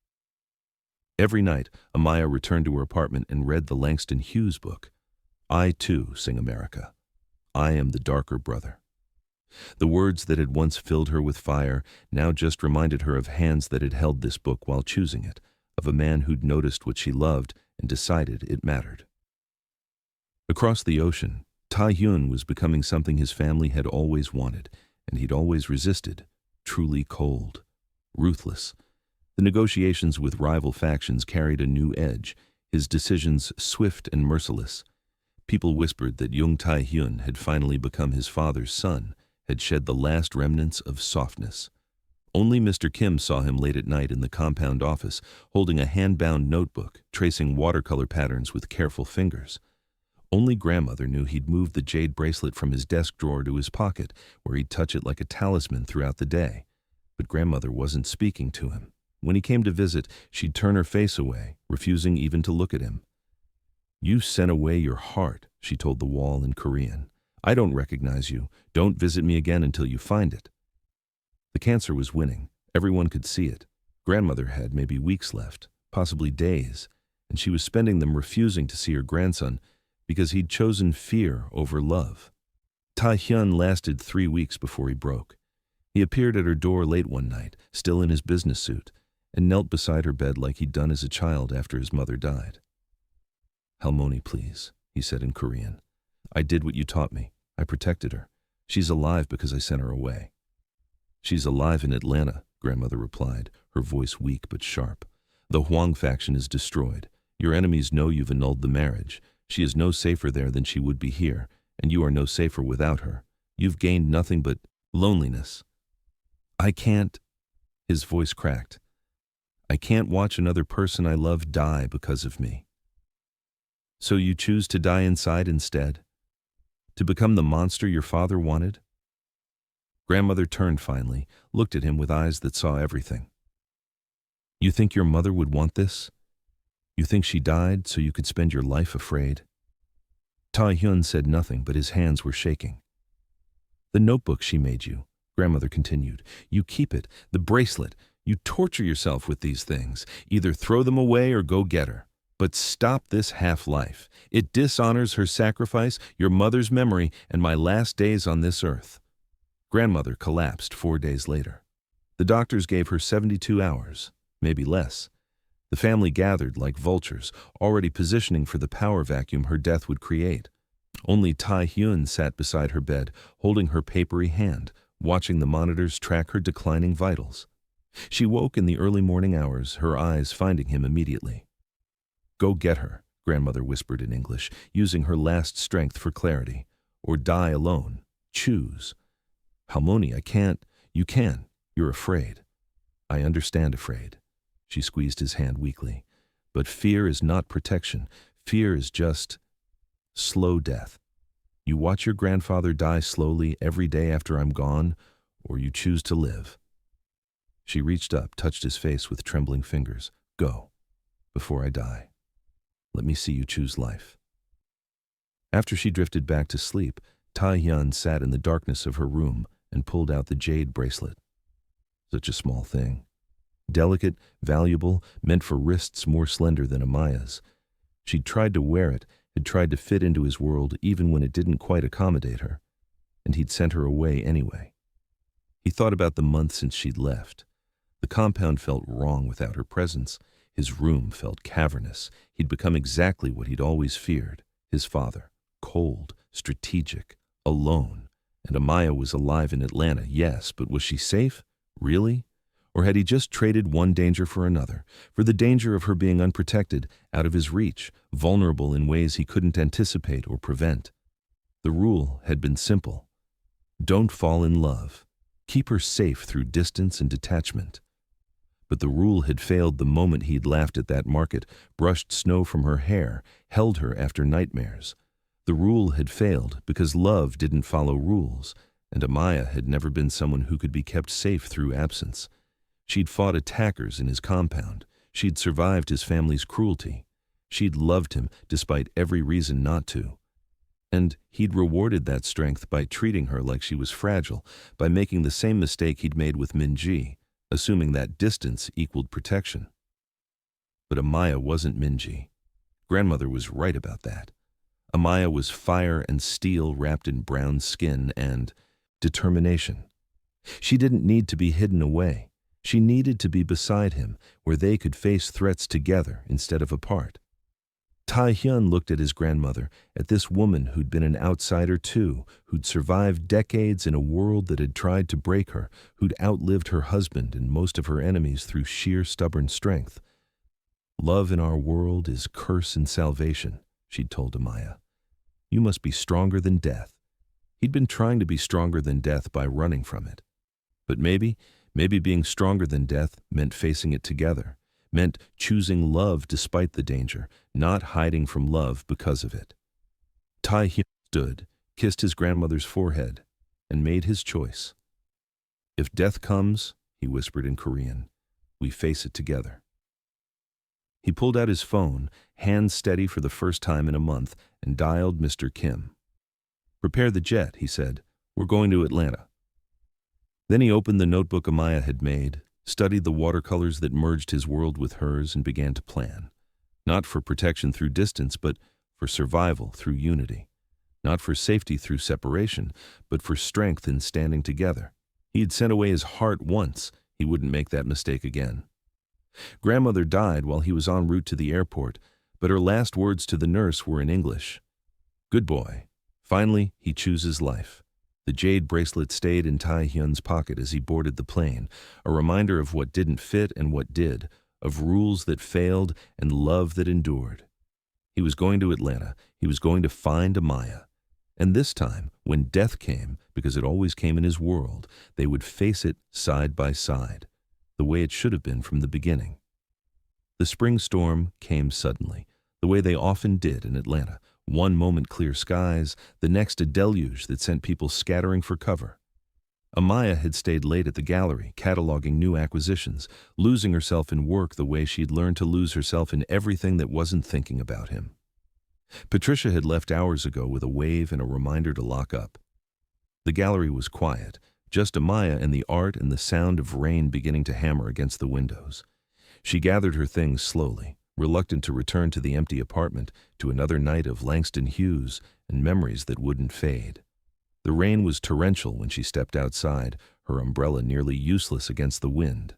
Every night, Amaya returned to her apartment and read the Langston Hughes book, I Too Sing America. I am the darker brother. The words that had once filled her with fire now just reminded her of hands that had held this book while choosing it, of a man who'd noticed what she loved and decided it mattered. Across the ocean, Taehyun was becoming something his family had always wanted, and he'd always resisted, truly cold, ruthless. The negotiations with rival factions carried a new edge, his decisions swift and merciless. People whispered that young Taehyun had finally become his father's son, had shed the last remnants of softness. Only Mr. Kim saw him late at night in the compound office, holding a hand-bound notebook, tracing watercolor patterns with careful fingers. Only grandmother knew he'd moved the jade bracelet from his desk drawer to his pocket, where he'd touch it like a talisman throughout the day. But grandmother wasn't speaking to him. When he came to visit, she'd turn her face away, refusing even to look at him. You sent away your heart, she told the wall in Korean. I don't recognize you. Don't visit me again until you find it. The cancer was winning. Everyone could see it. Grandmother had maybe weeks left, possibly days, and she was spending them refusing to see her grandson because he'd chosen fear over love. Taehyun lasted 3 weeks before he broke. He appeared at her door late one night, still in his business suit, and knelt beside her bed like he'd done as a child after his mother died. Halmoni, please, he said in Korean. I did what you taught me. I protected her. She's alive because I sent her away. She's alive in Atlanta, grandmother replied, her voice weak but sharp. The Huang faction is destroyed. Your enemies know you've annulled the marriage. She is no safer there than she would be here, and you are no safer without her. You've gained nothing but loneliness. I can't, his voice cracked. I can't watch another person I love die because of me. So you choose to die inside instead? To become the monster your father wanted? Grandmother turned finally, looked at him with eyes that saw everything. You think your mother would want this? You think she died so you could spend your life afraid? Hyun said nothing, but his hands were shaking. The notebook she made you, grandmother continued. You keep it, the bracelet. You torture yourself with these things. Either throw them away or go get her. But stop this half-life. It dishonors her sacrifice, your mother's memory, and my last days on this earth. Grandmother collapsed 4 days later. The doctors gave her 72 hours, maybe less. The family gathered like vultures, already positioning for the power vacuum her death would create. Only Hyun sat beside her bed, holding her papery hand, watching the monitors track her declining vitals. She woke in the early morning hours, her eyes finding him immediately. Go get her, grandmother whispered in English, using her last strength for clarity. Or die alone. Choose. Halmoni, I can't. You can. You're afraid. I understand afraid. She squeezed his hand weakly. But fear is not protection. Fear is just slow death. You watch your grandfather die slowly every day after I'm gone, or you choose to live. She reached up, touched his face with trembling fingers. Go, before I die. Let me see you choose life. After she drifted back to sleep, Hyun sat in the darkness of her room and pulled out the jade bracelet. Such a small thing. Delicate, valuable, meant for wrists more slender than Amaya's. She'd tried to wear it, had tried to fit into his world even when it didn't quite accommodate her, and he'd sent her away anyway. He thought about the month since she'd left. The compound felt wrong without her presence. His room felt cavernous. He'd become exactly what he'd always feared, his father, cold, strategic, alone. And Amaya was alive in Atlanta, yes, but was she safe? Really? Or had he just traded one danger for another, for the danger of her being unprotected, out of his reach, vulnerable in ways he couldn't anticipate or prevent? The rule had been simple. Don't fall in love. Keep her safe through distance and detachment. But the rule had failed the moment he'd laughed at that market, brushed snow from her hair, held her after nightmares. The rule had failed because love didn't follow rules, and Amaya had never been someone who could be kept safe through absence. She'd fought attackers in his compound. She'd survived his family's cruelty. She'd loved him despite every reason not to. And he'd rewarded that strength by treating her like she was fragile, by making the same mistake he'd made with Minji, assuming that distance equaled protection. But Amaya wasn't Minji. Grandmother was right about that. Amaya was fire and steel wrapped in brown skin and determination. She didn't need to be hidden away. She needed to be beside him, where they could face threats together instead of apart. Hyun looked at his grandmother, at this woman who'd been an outsider too, who'd survived decades in a world that had tried to break her, who'd outlived her husband and most of her enemies through sheer stubborn strength. Love in our world is curse and salvation, she'd told Amaya. You must be stronger than death. He'd been trying to be stronger than death by running from it. But maybe being stronger than death meant facing it together, meant choosing love despite the danger, not hiding from love because of it. Hyun stood, kissed his grandmother's forehead, and made his choice. If death comes, he whispered in Korean, we face it together. He pulled out his phone, hands steady for the first time in a month, and dialed Mr. Kim. Prepare the jet, he said. We're going to Atlanta. Then he opened the notebook Amaya had made, studied the watercolors that merged his world with hers, and began to plan. Not for protection through distance, but for survival through unity. Not for safety through separation, but for strength in standing together. He had sent away his heart once. He wouldn't make that mistake again. Grandmother died while he was en route to the airport, but her last words to the nurse were in English. Good boy. Finally, he chooses life. The jade bracelet stayed in Hyun's pocket as he boarded the plane, a reminder of what didn't fit and what did, of rules that failed and love that endured. He was going to Atlanta. He was going to find Amaya. And this time, when death came, because it always came in his world, they would face it side by side, the way it should have been from the beginning. The spring storm came suddenly, the way they often did in Atlanta. One moment clear skies, the next a deluge that sent people scattering for cover. Amaya had stayed late at the gallery, cataloging new acquisitions, losing herself in work the way she'd learned to lose herself in everything that wasn't thinking about him. Patricia had left hours ago with a wave and a reminder to lock up. The gallery was quiet, just Amaya and the art and the sound of rain beginning to hammer against the windows. She gathered her things slowly, reluctant to return to the empty apartment, to another night of Langston Hughes and memories that wouldn't fade. The rain was torrential when she stepped outside, her umbrella nearly useless against the wind.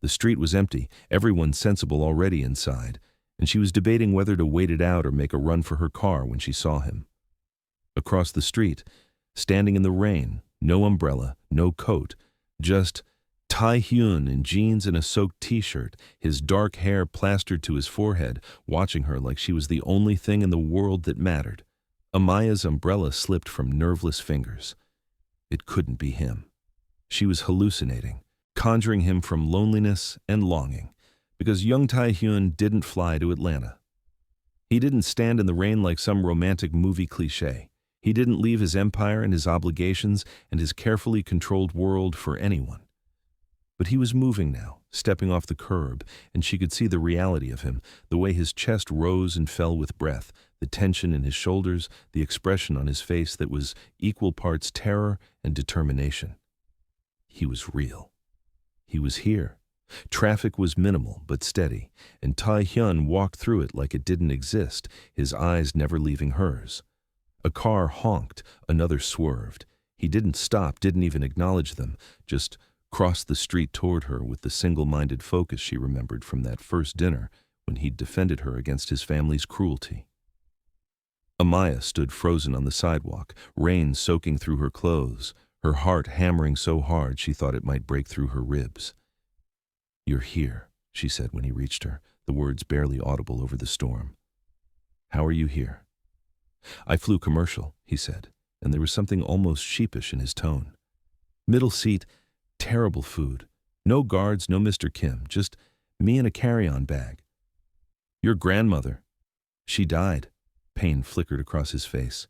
The street was empty, everyone sensible already inside, and she was debating whether to wait it out or make a run for her car when she saw him. Across the street, standing in the rain, no umbrella, no coat, just Tae-hyun in jeans and a soaked t-shirt, his dark hair plastered to his forehead, watching her like she was the only thing in the world that mattered. Amaya's umbrella slipped from nerveless fingers. It couldn't be him. She was hallucinating, conjuring him from loneliness and longing, because young Tae-hyun didn't fly to Atlanta. He didn't stand in the rain like some romantic movie cliché. He didn't leave his empire and his obligations and his carefully controlled world for anyone. But he was moving now, stepping off the curb, and she could see the reality of him, the way his chest rose and fell with breath, the tension in his shoulders, the expression on his face that was equal parts terror and determination. He was real. He was here. Traffic was minimal but steady, and Tae-hyun walked through it like it didn't exist, his eyes never leaving hers. A car honked, another swerved. He didn't stop, didn't even acknowledge them, just crossed the street toward her with the single-minded focus she remembered from that first dinner when he'd defended her against his family's cruelty. Amaya stood frozen on the sidewalk, rain soaking through her clothes, her heart hammering so hard she thought it might break through her ribs. "You're here," she said when he reached her, the words barely audible over the storm. "How are you here?" "I flew commercial," he said, and there was something almost sheepish in his tone. "Middle seat, terrible food. No guards, no Mr. Kim, just me and a carry-on bag." "Your grandmother." "She died." Pain flickered across his face.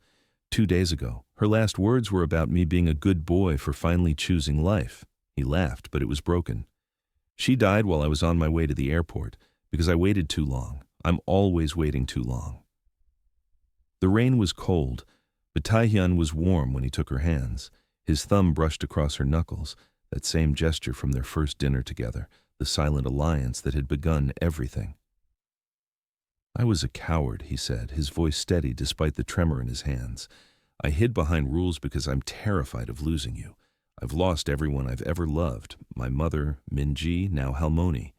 2 days ago, her last words were about me being a good boy for finally choosing life. He laughed, but it was broken. "She died while I was on my way to the airport, because I waited too long. I'm always waiting too long." The rain was cold, but Tae-hyun was warm when he took her hands. His thumb brushed across her knuckles, that same gesture from their first dinner together, the silent alliance that had begun everything. "I was a coward," he said, his voice steady despite the tremor in his hands. "I hid behind rules because I'm terrified of losing you. I've lost everyone I've ever loved, my mother, Minji, now Halmoni.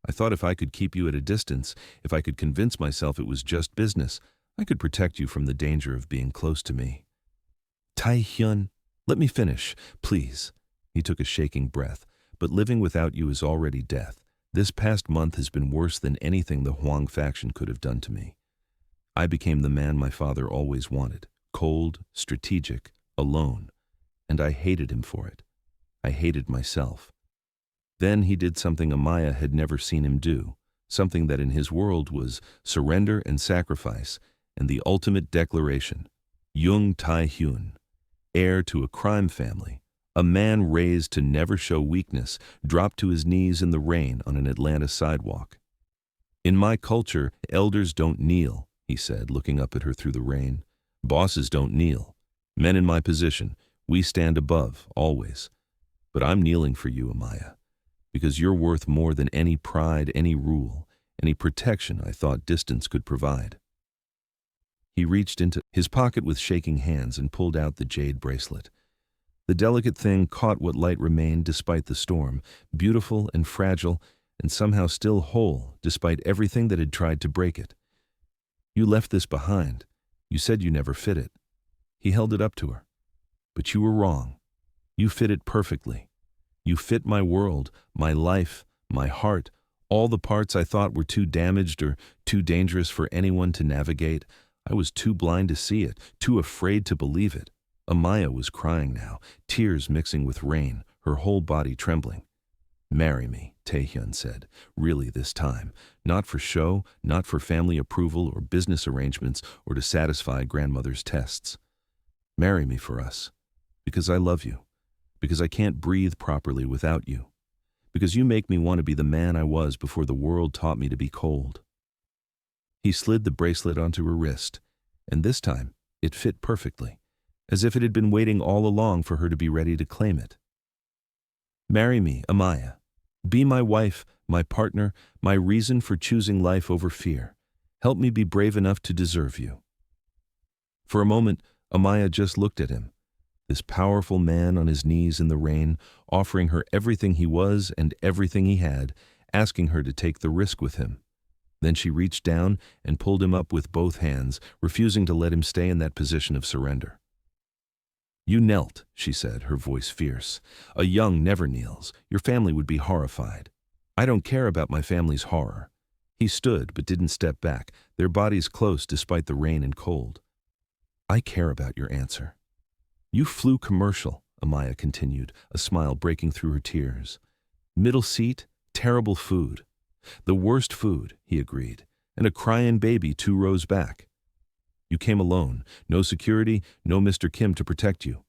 I thought if I could keep you at a distance, if I could convince myself it was just business, I could protect you from the danger of being close to me." "Tae-hyun, let me finish, please." He took a shaking breath. "But living without you is already death. This past month has been worse than anything the Hwang faction could have done to me. I became the man my father always wanted, cold, strategic, alone, and I hated him for it. I hated myself. Then he did something Amaya had never seen him do, something that in his world was surrender and sacrifice, and the ultimate declaration. Jung Tae-hyun, heir to a crime family, a man raised to never show weakness, dropped to his knees in the rain on an Atlanta sidewalk. "In my culture, elders don't kneel," he said, looking up at her through the rain. "Bosses don't kneel. Men in my position, we stand above, always. But I'm kneeling for you, Amaya, because you're worth more than any pride, any rule, any protection I thought distance could provide." He reached into his pocket with shaking hands and pulled out the jade bracelet. The delicate thing caught what light remained despite the storm, beautiful and fragile, and somehow still whole despite everything that had tried to break it. "You left this behind. You said you never fit it." He held it up to her. "But you were wrong. You fit it perfectly. You fit my world, my life, my heart, all the parts I thought were too damaged or too dangerous for anyone to navigate. I was too blind to see it, too afraid to believe it." Amaya was crying now, tears mixing with rain, her whole body trembling. "Marry me," Tae-hyun said, "really this time. Not for show, not for family approval or business arrangements or to satisfy grandmother's tests. Marry me for us. Because I love you. Because I can't breathe properly without you. Because you make me want to be the man I was before the world taught me to be cold." He slid the bracelet onto her wrist, and this time it fit perfectly, as if it had been waiting all along for her to be ready to claim it. Marry me, Amaya. Be my wife, my partner, my reason for choosing life over fear. Help me be brave enough to deserve you. For a moment, Amaya just looked at him, this powerful man on his knees in the rain, offering her everything he was and everything he had, asking her to take the risk with him. Then she reached down and pulled him up with both hands, refusing to let him stay in that position of surrender. You knelt, she said, her voice fierce. A young never kneels. Your family would be horrified. I don't care about my family's horror. He stood but didn't step back, their bodies close despite the rain and cold. I care about your answer. You flew commercial, Amaya continued, a smile breaking through her tears. Middle seat, terrible food. The worst food, he agreed, and a crying baby 2 rows back. You came alone, no security, no Mr. Kim to protect you.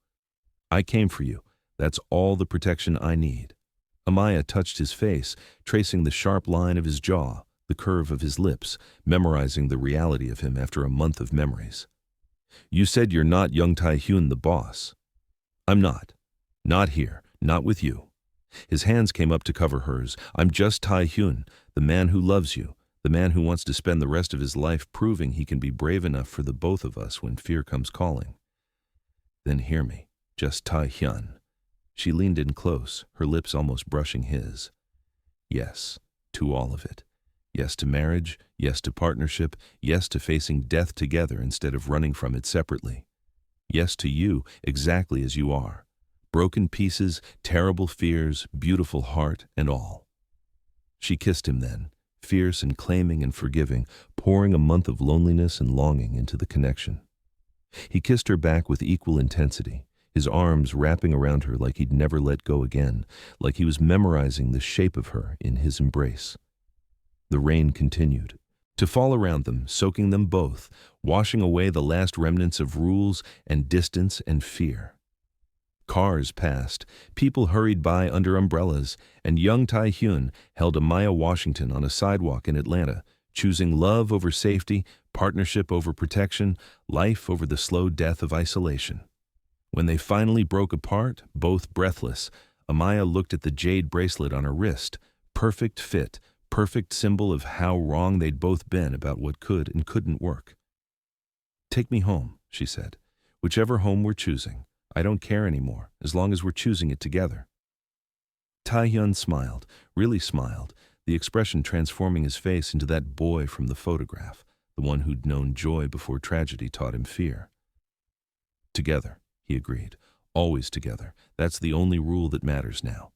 I came for you. That's all the protection I need. Amaya touched his face, tracing the sharp line of his jaw, the curve of his lips, memorizing the reality of him after a month of memories. You said you're not Young Tae-hyun, the boss. I'm not. Not here, not with you. His hands came up to cover hers. I'm just Tae-hyun, the man who loves you, the man who wants to spend the rest of his life proving he can be brave enough for the both of us when fear comes calling. Then hear me, just Tae-hyun. She leaned in close, her lips almost brushing his. Yes, to all of it. Yes to marriage, yes to partnership, yes to facing death together instead of running from it separately. Yes to you, exactly as you are. Broken pieces, terrible fears, beautiful heart, and all. She kissed him then, fierce and claiming and forgiving, pouring a month of loneliness and longing into the connection. He kissed her back with equal intensity, his arms wrapping around her like he'd never let go again, like he was memorizing the shape of her in his embrace. The rain continued to fall around them, soaking them both, washing away the last remnants of rules and distance and fear. Cars passed, people hurried by under umbrellas, and young Tae-hyun held Amaya Washington on a sidewalk in Atlanta, choosing love over safety, partnership over protection, life over the slow death of isolation. When they finally broke apart, both breathless, Amaya looked at the jade bracelet on her wrist, perfect fit, perfect symbol of how wrong they'd both been about what could and couldn't work. Take me home, she said, whichever home we're choosing. I don't care anymore, as long as we're choosing it together. Tae-hyun smiled, really smiled, the expression transforming his face into that boy from the photograph, the one who'd known joy before tragedy taught him fear. Together, he agreed, always together. That's the only rule that matters now.